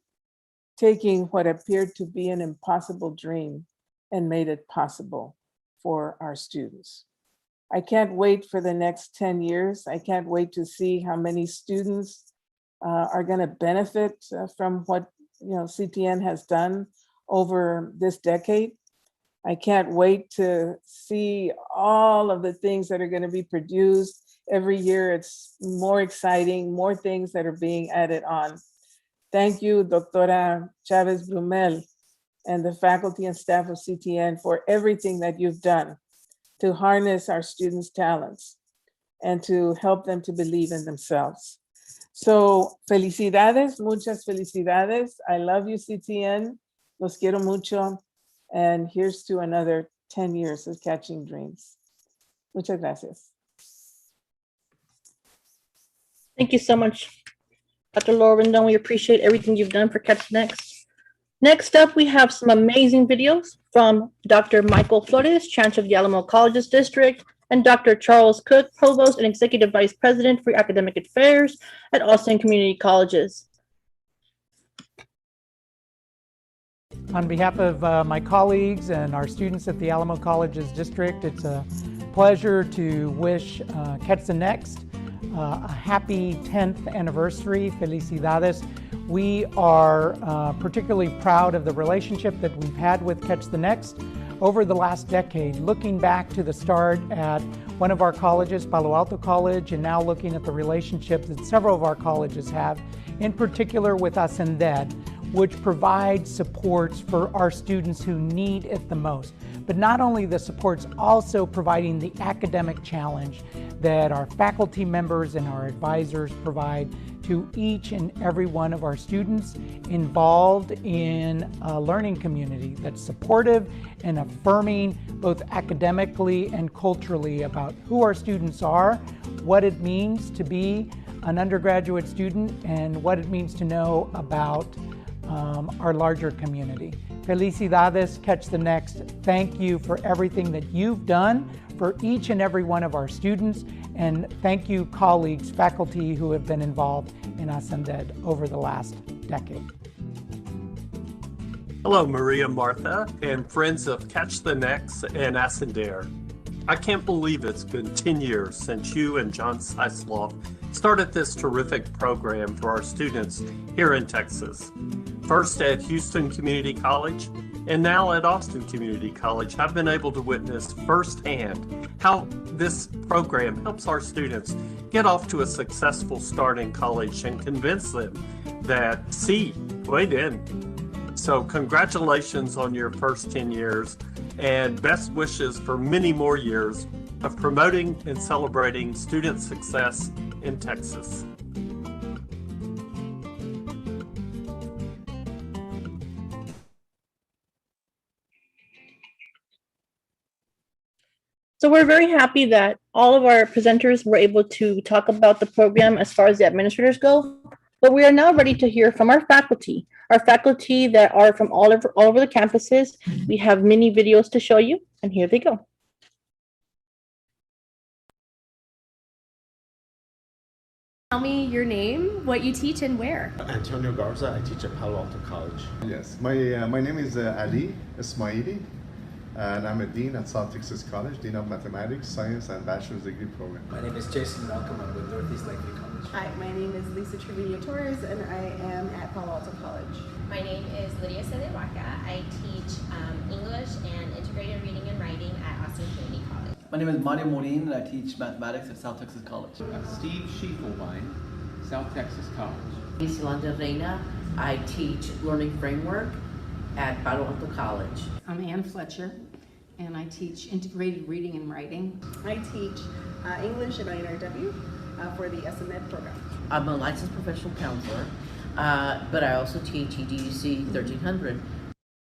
taking what appeared to be an impossible dream and made it possible for our students. I can't wait for the next 10 years. I can't wait to see how many students are going to benefit from what CTN has done over this decade. I can't wait to see all of the things that are going to be produced. Every year it's more exciting, more things that are being added on. Thank you, Doctora Chavez Brumel and the faculty and staff of CTN for everything that you've done to harness our students' talents and to help them to believe in themselves. So felicidades, muchas felicidades. I love you, CTN. Los quiero mucho. And here's to another 10 years of catching dreams. Muchas gracias. Thank you so much, Dr. Laura Rendon. We appreciate everything you've done for Catch the Next. Next up, we have some amazing videos from Dr. Michael Flores, Chancellor of the Alamo Colleges District, and Dr. Charles Cook, Provost and Executive Vice President for Academic Affairs at Austin Community Colleges. On behalf of my colleagues and our students at the Alamo Colleges District, it's a pleasure to wish Catch the Next a happy 10th anniversary. Felicidades. We are particularly proud of the relationship that we've had with Catch the Next over the last decade, looking back to the start at one of our colleges, Palo Alto College, and now looking at the relationship that several of our colleges have, in particular with Ascended, which provides supports for our students who need it the most. But not only the supports, also providing the academic challenge that our faculty members and our advisors provide to each and every one of our students involved in a learning community that's supportive and affirming both academically and culturally about who our students are, what it means to be an undergraduate student and what it means to know about our larger community. Felicidades, Catch the Next. Thank you for everything that you've done for each and every one of our students, and thank you colleagues, faculty who have been involved in Ascended over the last decade. Hello, Maria Martha and friends of Catch the Next and Ascender. I can't believe it's been 10 years since you and John Seisloff started this terrific program for our students here in Texas. First at Houston Community College and now at Austin Community College, I've been able to witness firsthand how this program helps our students get off to a successful start in college and convince them that wait in. So congratulations on your first 10 years and best wishes for many more years of promoting and celebrating student success in Texas. So we're very happy that all of our presenters were able to talk about the program as far as the administrators go, but we are now ready to hear from our faculty that are from all over the campuses. We have many videos to show you, and here they go. Tell me your name, what you teach, and where. Antonio Garza, I teach at Palo Alto College. Yes, my name is Ali Ismaili, and I'm a dean at South Texas College, Dean of Mathematics, Science, and Bachelor's Degree Program. My name is Jason Malcolm. I'm with Northeast Lakeview College. Hi, my name is Lisa Trevino-Torres, and I am at Palo Alto College. My name is Lydia Sedewaka. I teach English and integrated reading and writing at Austin Community College. My name is Mario Morin, and I teach mathematics at South Texas College. Steve Schiefelbein, South Texas College. Yolanda Reina. I teach Learning Framework at Palo Alto College. I'm Ann Fletcher, and I teach integrated reading and writing. I teach English at INRW for the SMED program. I'm a licensed professional counselor, but I also teach EDUC 1300.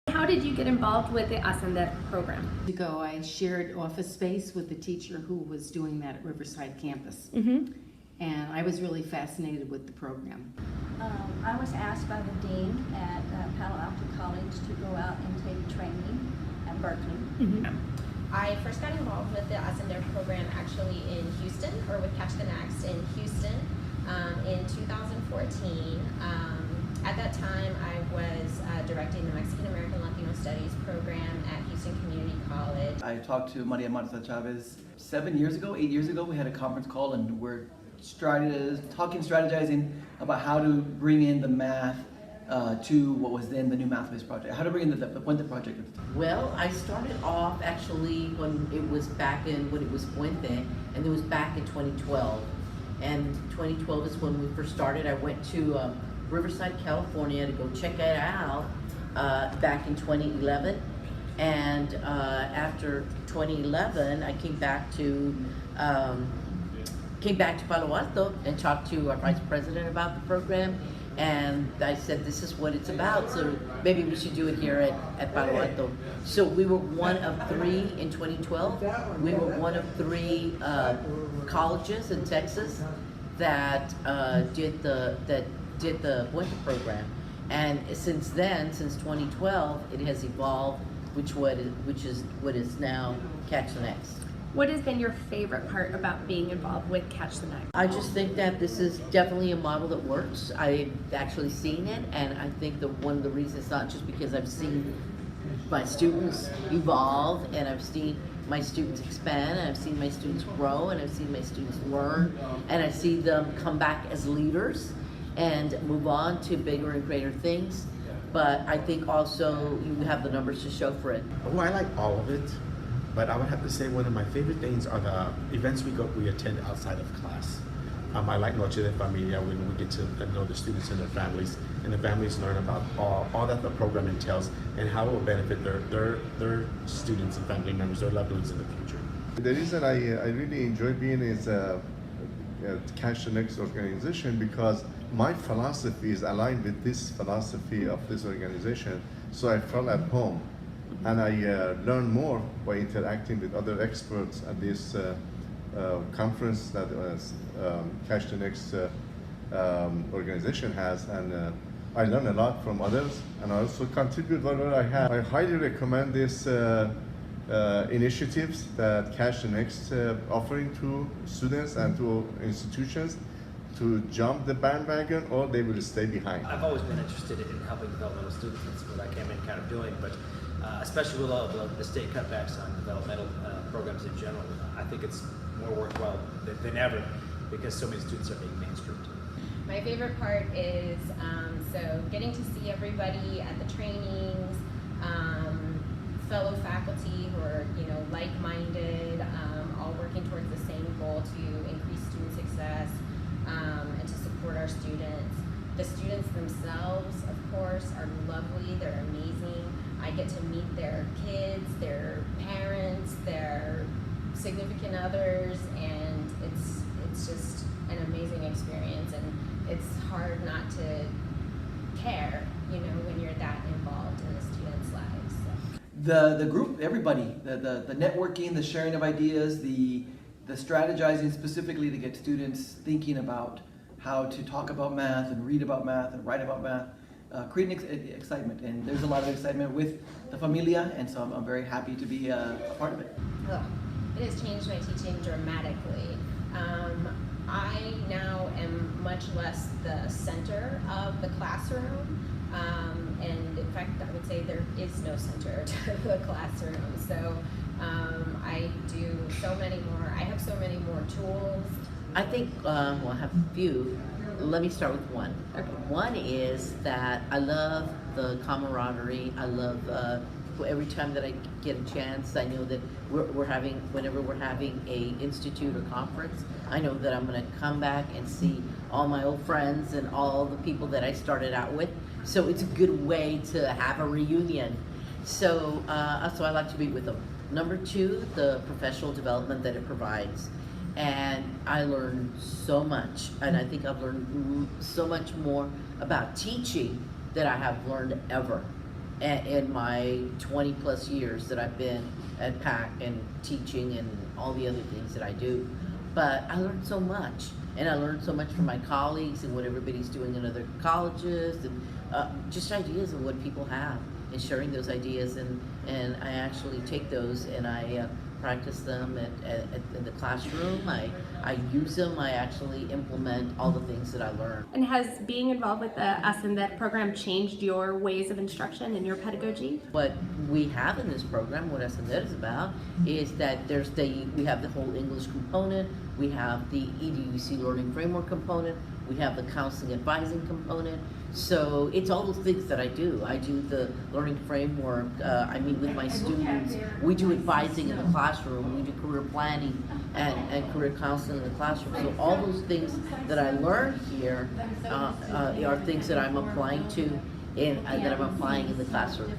How did you get involved with the Ascender program? Ago, I shared office space with the teacher who was doing that at Riverside campus. And I was really fascinated with the program. I was asked by the dean at Palo Alto College to go out and take training at Berkeley. I first got involved with the Ascender program actually in Houston, or with Catch the Next in Houston in 2014. At that time, I was directing the Mexican American Latino Studies program at Houston Community College. I talked to Maria Marta Chavez 8 years ago. We had a conference call and we're strategizing about how to bring in the math to what was then the new math-based project. How to bring in the Puente project. Well, I started off actually when it was Puente, and it was back in 2012. And 2012 is when we first started. I went to Riverside, California to go check it out back in 2011. And after 2011, I came back to Palo Alto and talked to our vice president about the program. And I said, this is what it's about, so maybe we should do it here at Palo Alto. So we were one of 3 in 2012. We were one of 3 colleges in Texas that did the Puente program. And since then, since 2012, it has evolved, which is what is now Catch the Next. What has been your favorite part about being involved with Catch the Next? I just think that this is definitely a model that works. I've actually seen it, and I think that one of the reasons, not just because I've seen my students evolve, and I've seen my students expand, and I've seen my students grow, and I've seen my students learn, and I see them come back as leaders and move on to bigger and greater things. But I think also you have the numbers to show for it. Oh, I like all of it. But I would have to say one of my favorite things are the events we attend outside of class. I like Noche de Familia when we get to know the students and their families, and the families learn about all that the program entails and how it will benefit their students and family members, their loved ones in the future. The reason I really enjoy being is Catch the Next organization because my philosophy is aligned with this philosophy of this organization, so I felt at home. And I learn more by interacting with other experts at this conference that Catch the Next organization has, and I learn a lot from others, and I also contribute whatever I have. I highly recommend this initiatives that Catch the Next offering to students and to institutions to jump the bandwagon, or they will stay behind. I've always been interested in helping developmental students. That's what I came in kind of doing, but especially with all of the state cutbacks on developmental programs in general, I think it's more worthwhile than ever because so many students are being mainstreamed. My favorite part is so getting to see everybody at the trainings, fellow faculty who are like-minded, all working towards the same goal to increase student success and to support our students. The students themselves, of course, are lovely. They're amazing. I get to meet their kids, their parents, their significant others, and it's just an amazing experience. And it's hard not to care, when you're that involved in the students' lives. So. The group, everybody, the networking, the sharing of ideas, the strategizing specifically to get students thinking about how to talk about math and read about math and write about math, creating excitement. And there's a lot of excitement with the familia, and so I'm very happy to be a part of it. It has changed my teaching dramatically. I now am much less the center of the classroom, and in fact I would say there is no center to the classroom. So I do so many more, I have so many more tools. I think, well, I have a few. Let me start with one. Okay. One is that I love the camaraderie. I love every time that I get a chance, I know that whenever we're having a institute or conference, I know that I'm going to come back and see all my old friends and all the people that I started out with. So it's a good way to have a reunion. So I like to be with them. Number two, the professional development that it provides. And I learned so much, and I think I've learned so much more about teaching than I have learned ever in my 20 plus years that I've been at PAC and teaching and all the other things that I do. But I learned so much, and I learned so much from my colleagues and what everybody's doing in other colleges, and just ideas of what people have, and sharing those ideas, and I actually take those and I practice them in the classroom. I use them. I actually implement all the things that I learn. And has being involved with the SNDET program changed your ways of instruction and your pedagogy? What we have in this program, what SNDET is about, is that we have the whole English component, we have the EDUC learning framework component, we have the counseling advising component. So it's all those things that I do. I do the learning framework, I meet with my students, we do advising in the classroom, we do career planning and career counseling in the classroom. So all those things that I learned here are things that I'm applying to that I'm applying in the classroom.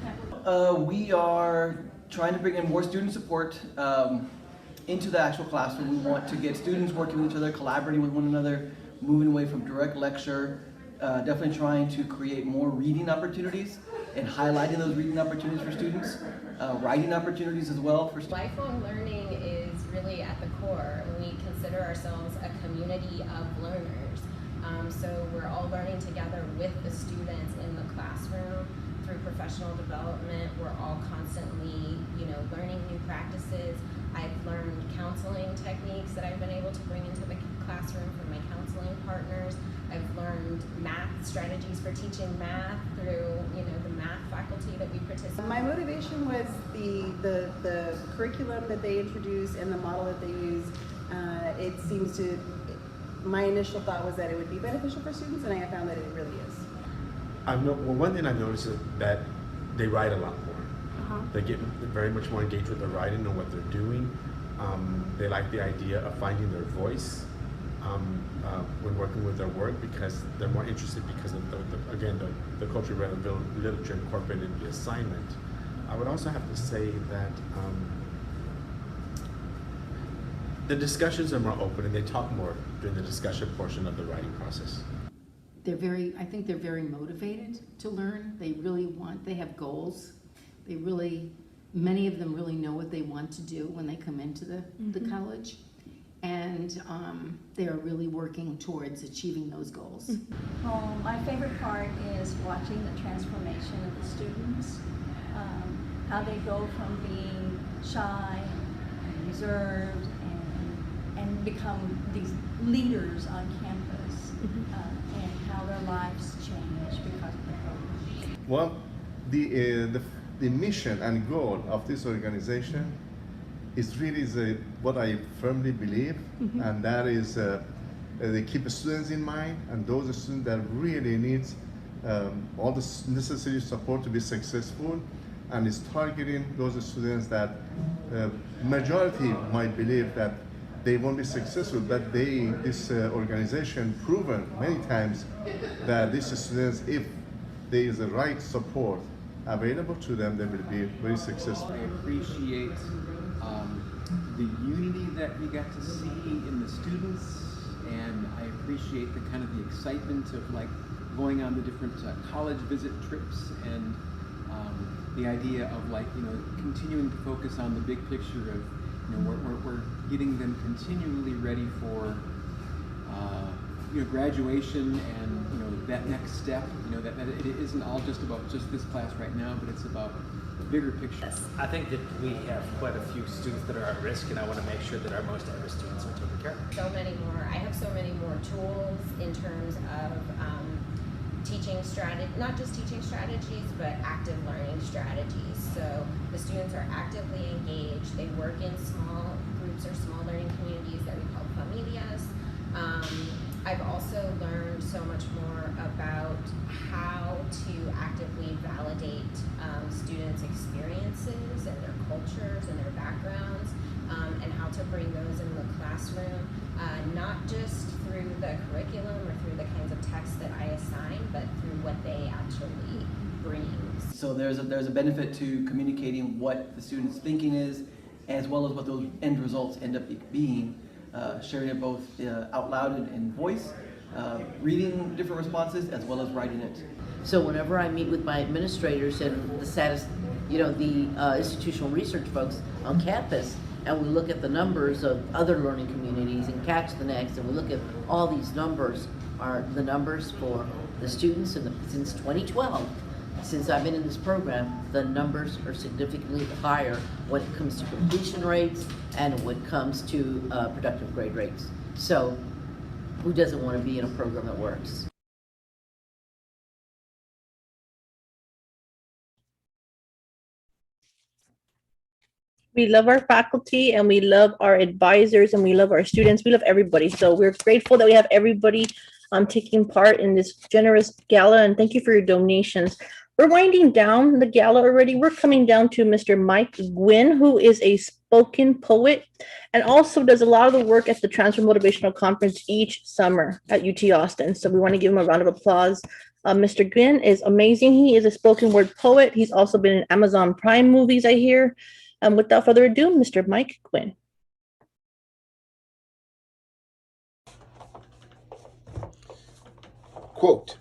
We are trying to bring in more student support into the actual classroom. We want to get students working with each other, collaborating with one another, moving away from direct lecture, definitely trying to create more reading opportunities and highlighting those reading opportunities for students, writing opportunities as well for students. Lifelong learning is really at the core. We consider ourselves a community of learners. So we're all learning together with the students in the classroom through professional development. We're all constantly, learning new practices. I've learned counseling techniques that I've been able to bring into the classroom from my counseling partners. I've learned math strategies for teaching math through, the math faculty that we participate. My motivation was the curriculum that they introduce and the model that they use. My initial thought was that it would be beneficial for students, and I have found that it really is. One thing I've noticed is that they write a lot more. They get very much more engaged with the writing and what they're doing. They like the idea of finding their voice when working with their work, because they're more interested because of the culturally relevant literature incorporated in the assignment. I would also have to say that the discussions are more open and they talk more during the discussion portion of the writing process. I think they're very motivated to learn. They have goals. Many of them really know what they want to do when they come into the college. and they are really working towards achieving those goals. Oh, my favorite part is watching the transformation of the students, how they go from being shy and reserved and become these leaders on campus, and how their lives change because of the program. Well, the mission and goal of this organization is really what I firmly believe, and that is they keep students in mind, and those students that really need all the necessary support to be successful, and is targeting those students that majority might believe that they won't be successful, but this organization proven many times that these students, if there is the right support available to them, they will be very successful. I appreciate the unity that we got to see in the students, and I appreciate the kind of the excitement of like going on the different college visit trips, and the idea of like, you know, continuing to focus on the big picture of, you know, we're getting them continually ready for you know, graduation and, you know, that next step, you know, that it isn't all just about just this class right now, but it's about the bigger picture. I think that we have quite a few students that are at risk, and I want to make sure that our most at-risk students are taken care of. So many more. I have so many more tools in terms of teaching strategy, not just teaching strategies, but active learning strategies. So the students are actively engaged. They work in small groups or small learning communities that we call familias. I've also learned so much more about how to actively validate students' experiences and their cultures and their backgrounds, and how to bring those in the classroom, not just through the curriculum or through the kinds of texts that I assign, but through what they actually bring. So there's a benefit to communicating what the student's thinking is, as well as what those end results end up being. Sharing it both out loud in voice, reading different responses, as well as writing it. So whenever I meet with my administrators and the status, you know, the institutional research folks on campus, and we look at the numbers of other learning communities and Catch the Next, and we look at all these numbers, are the numbers for the students since 2012. Since I've been in this program, the numbers are significantly higher when it comes to completion rates and when it comes to productive grade rates. So who doesn't want to be in a program that works? We love our faculty and we love our advisors and we love our students. We love everybody. So we're grateful that we have everybody taking part in this generous gala, and thank you for your donations. We're winding down the gala already. We're coming down to Mr. Mike Gwynn, who is a spoken poet and also does a lot of the work at the Transfer Motivational Conference each summer at UT Austin. So we want to give him a round of applause. Mr. Gwynn is amazing. He is a spoken word poet. He's also been in Amazon Prime movies, I hear. Without further ado, Mr. Mike Gwynn. Quote,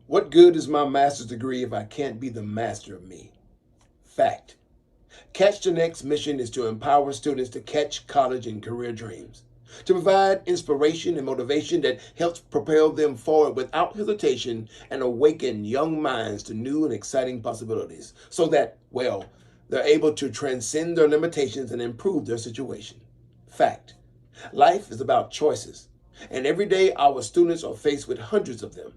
"What good is my master's degree if I can't be the master of me?" Fact. Catch the Next mission is to empower students to catch college and career dreams, to provide inspiration and motivation that helps propel them forward without hesitation and awaken young minds to new and exciting possibilities so that, well, they're able to transcend their limitations and improve their situation. Fact. Life is about choices, and every day our students are faced with hundreds of them.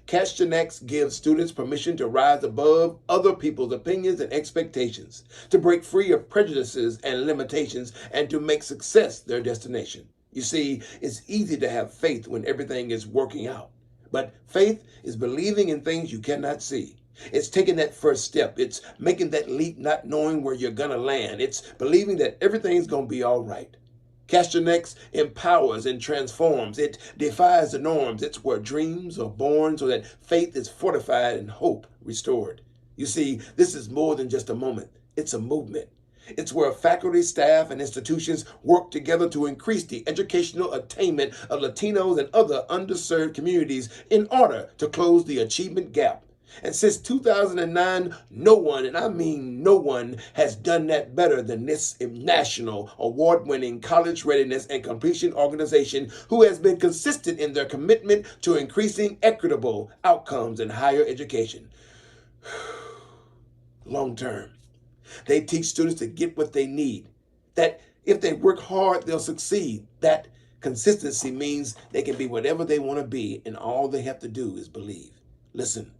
Catch the Next gives students permission to rise above other people's opinions and expectations, to break free of prejudices and limitations, and to make success their destination. You see, it's easy to have faith when everything is working out, but faith is believing in things you cannot see. It's taking that first step. It's making that leap not knowing where you're gonna land. It's believing that everything's gonna be all right. Catch the Next empowers and transforms. It defies the norms. It's where dreams are born so that faith is fortified and hope restored. You see, this is more than just a moment. It's a movement. It's where faculty, staff, and institutions work together to increase the educational attainment of Latinos and other underserved communities in order to close the achievement gap. And since 2009, no one, and I mean no one, has done that better than this national award-winning college readiness and completion organization who has been consistent in their commitment to increasing equitable outcomes in higher education. Long term. They teach students to get what they need, that if they work hard, they'll succeed. That consistency means they can be whatever they want to be, and all they have to do is believe. Listen,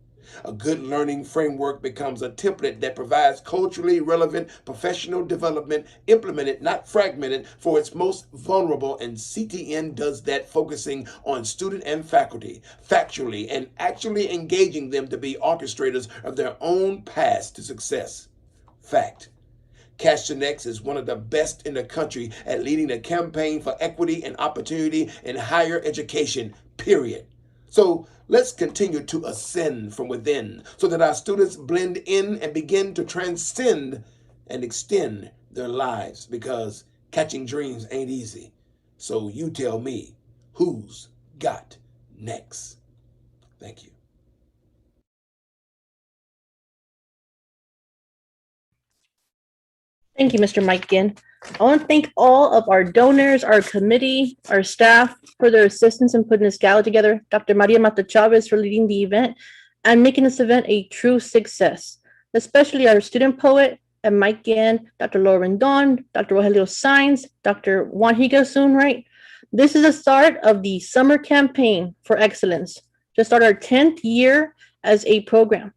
a good learning framework becomes a template that provides culturally relevant professional development, implemented, not fragmented, for its most vulnerable, and CTN does that, focusing on student and faculty, factually and actually engaging them to be orchestrators of their own paths to success. Fact. Catch the Next is one of the best in the country at leading a campaign for equity and opportunity in higher education, period. So let's continue to ascend from within so that our students blend in and begin to transcend and extend their lives, because catching dreams ain't easy. So you tell me, who's got next? Thank you. Thank you, Mr. Mike Ginn. I want to thank all of our donors, our committee, our staff for their assistance in putting this gala together, Dr. Maria Mata Chavez for leading the event and making this event a true success, especially our student poet and Mike Ginn, Dr. Laura Rendon, Dr. Rogelio Sainz, Dr. Juan Higasun, right? This is the start of the summer campaign for excellence, to start our 10th year as a program.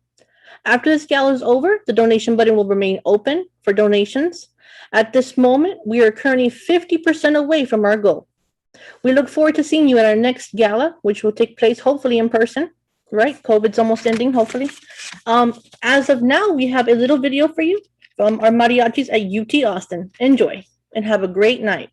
After this gala is over, the donation button will remain open for donations. At this moment, we are currently 50% away from our goal. We look forward to seeing you at our next gala, which will take place hopefully in person, right? COVID's almost ending, hopefully. As of now, we have a little video for you from our mariachis at UT Austin. Enjoy and have a great night.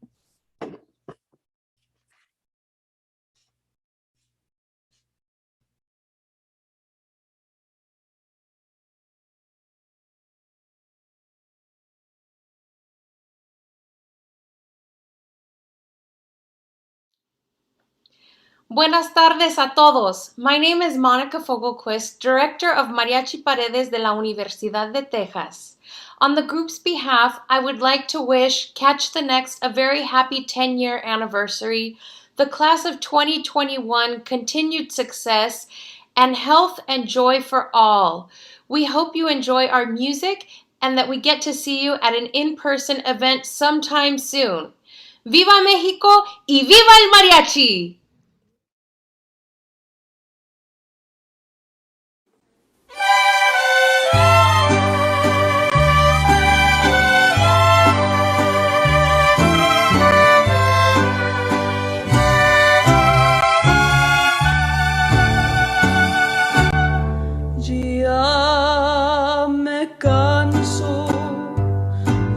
Buenas tardes a todos. My name is Monica Fogelquist, Director of Mariachi Paredes de la Universidad de Texas. On the group's behalf, I would like to wish Catch the Next a very happy 10-year anniversary, the class of 2021 continued success, and health and joy for all. We hope you enjoy our music and that we get to see you at an in-person event sometime soon. ¡Viva México y viva el mariachi! Ya me canso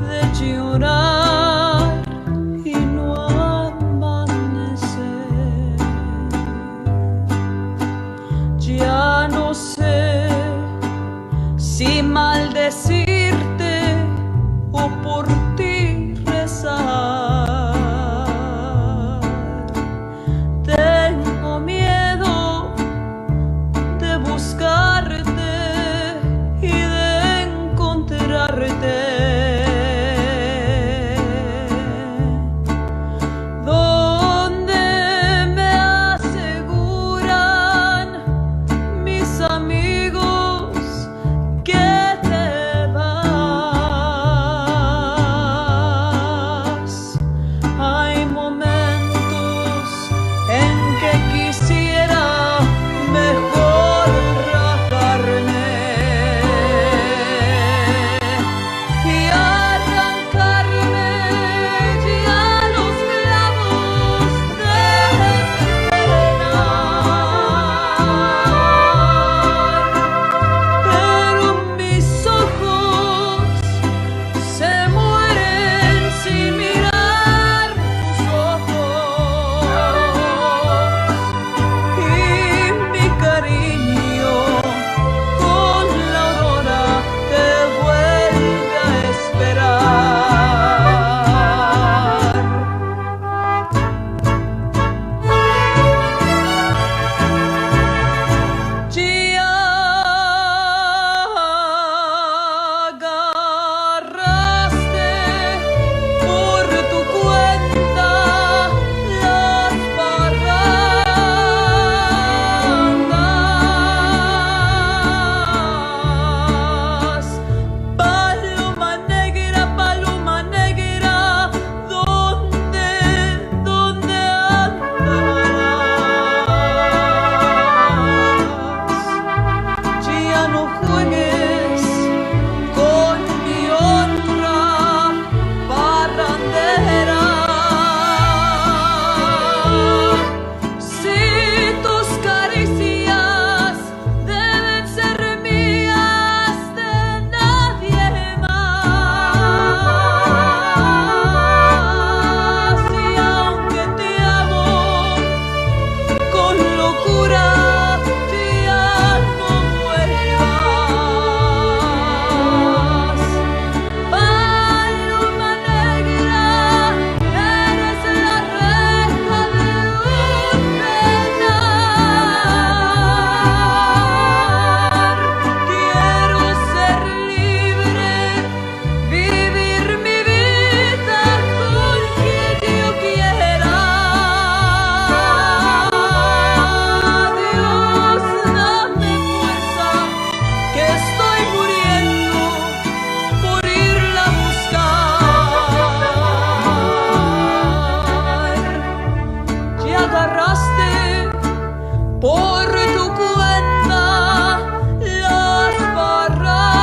de llorar y no amanecer. Ya no sé si maldecirte o por ti rezar. Tengo miedo de buscarte y de encontrarte. Donde me aseguran mis amigos que te vas. barraste por tu cuenta las barrandas.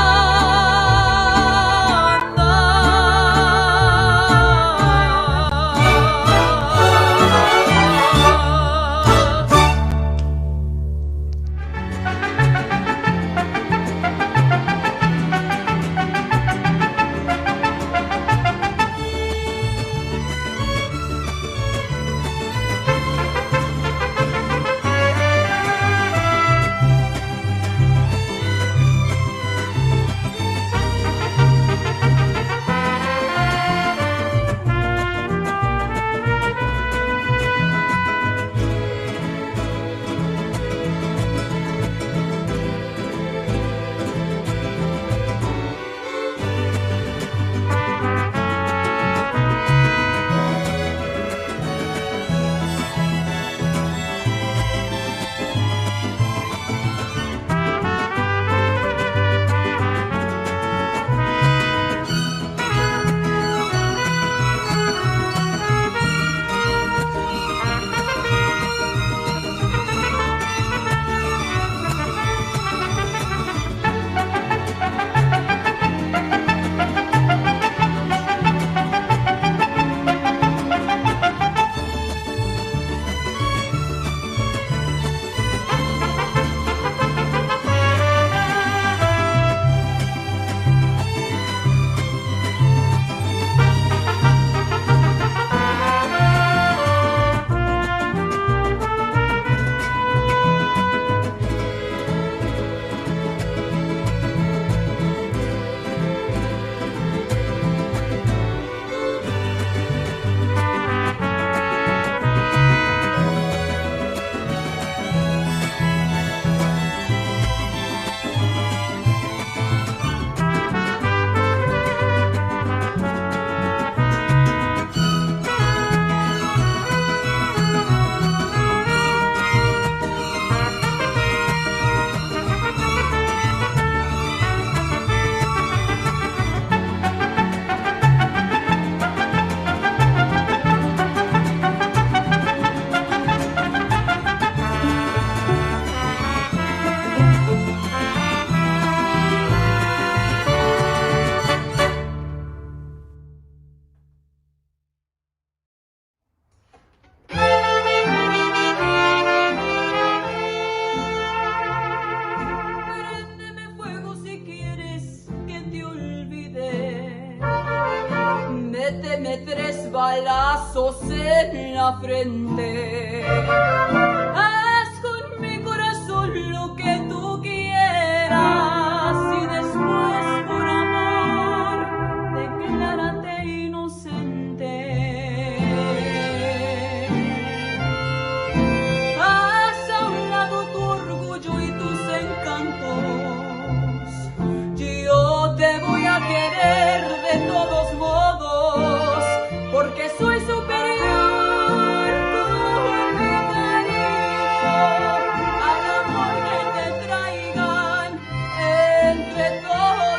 Préndeme fuego si quieres que te olvide. Méteme 3 balazos en la frente. Haz con mi corazón lo que tú quieras y después por amor declárate inocente. Haz a un lado tu orgullo y tus encantos. Yo te voy a querer de todos modos, porque soy superior con mi cariño al amor que te traigan entre todos.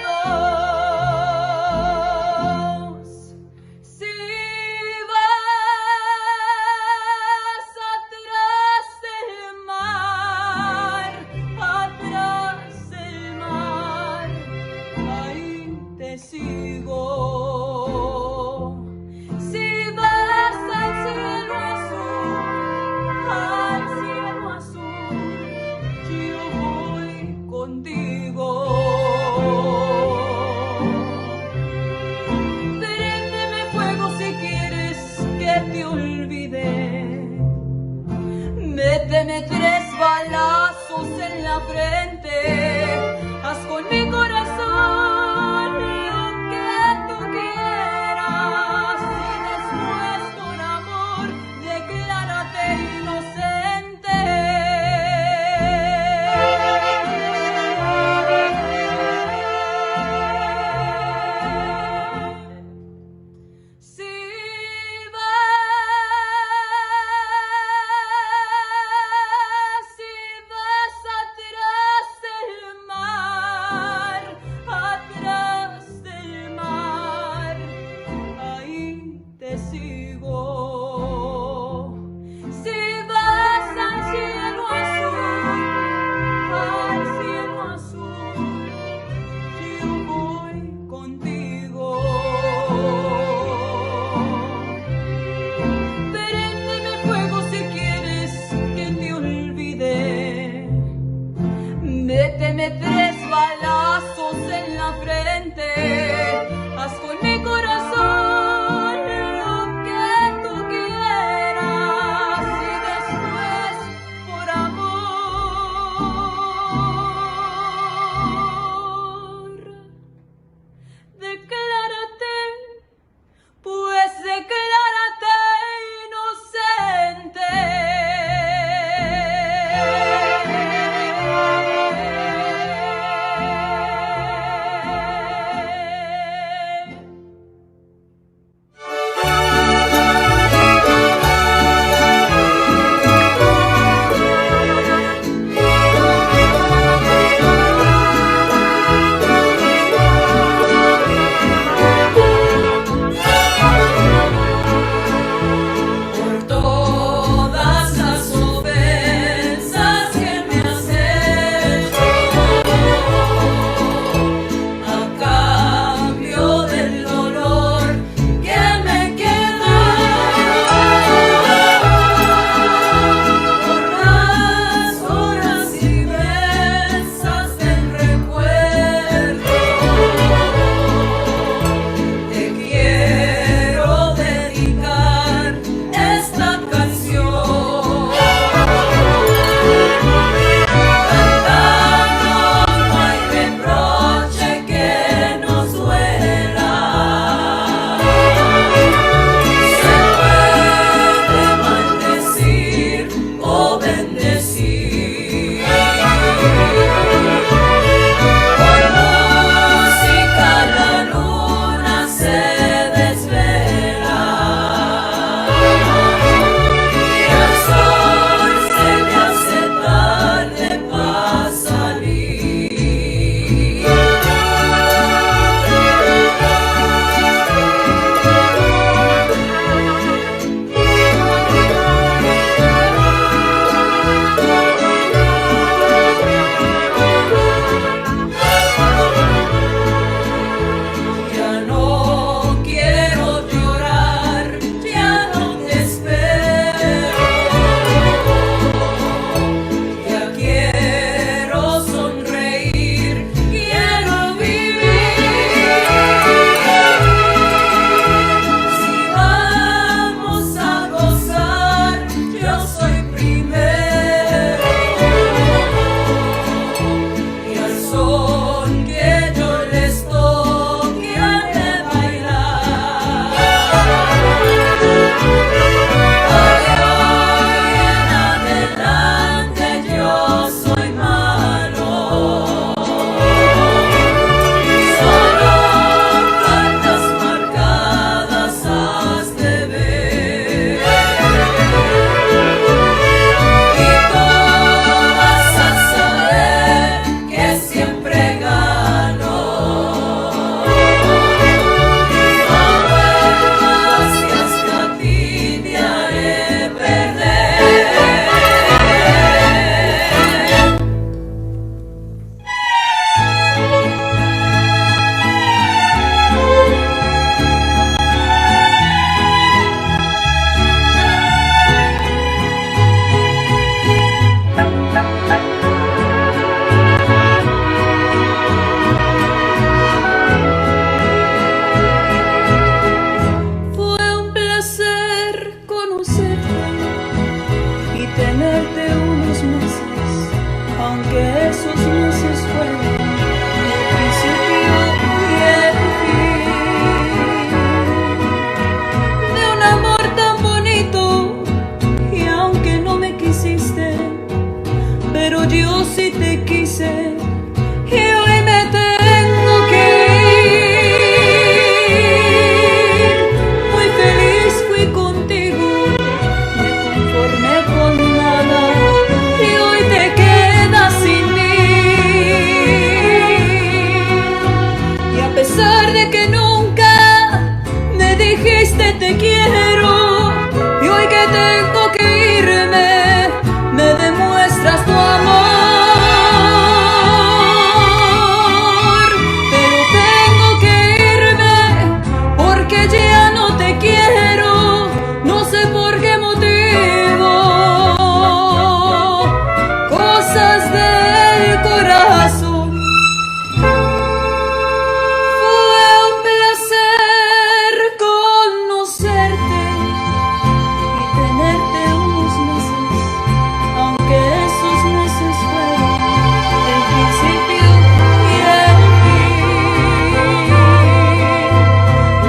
Si vas atrás del mar, ahí te sigo. Si vas al cielo azul, yo voy contigo. Préndeme fuego si quieres que te olvide. Méteme 3 balazos en la frente. Haz con mi corazón lo que tú quieras y después por amor declárate inocente. Si vas atrás del mar, tenerte unos meses, aunque esos meses fueron el principio y el fin de un amor tan bonito. Y aunque no me quisiste, pero yo sí te quise, y hoy me tengo que ir. Muy feliz fui contigo, me conformé con nada, y hoy te quedas sin mí. Y a pesar de que nunca me dijiste te quiero, y hoy que tengo que irme, me demuestras tu amor. Pero tengo que irme porque ya no te quiero, no sé por qué motivo. Cosas del corazón. Fue un placer conocerte y tenerte unos meses, aunque esos meses fueron el principio y el fin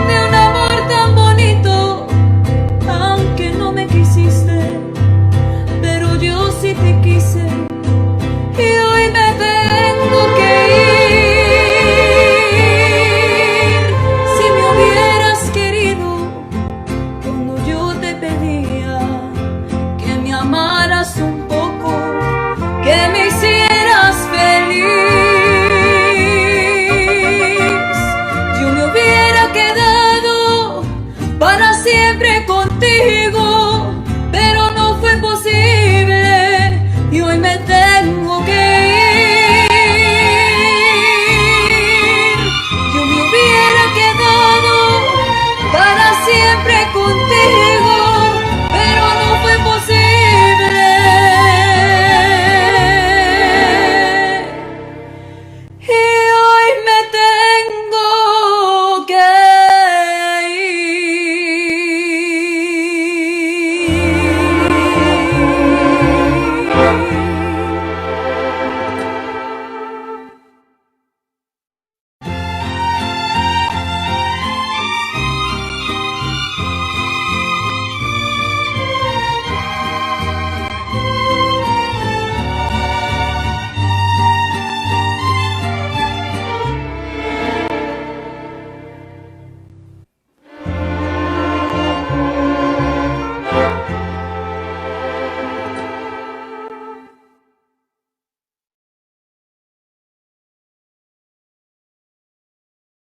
de un amor tan bonito. Aunque no me quisiste, pero yo sí te quise, y hoy me tengo que ir. Si me hubieras querido cuando yo te pedía que me amaras un poco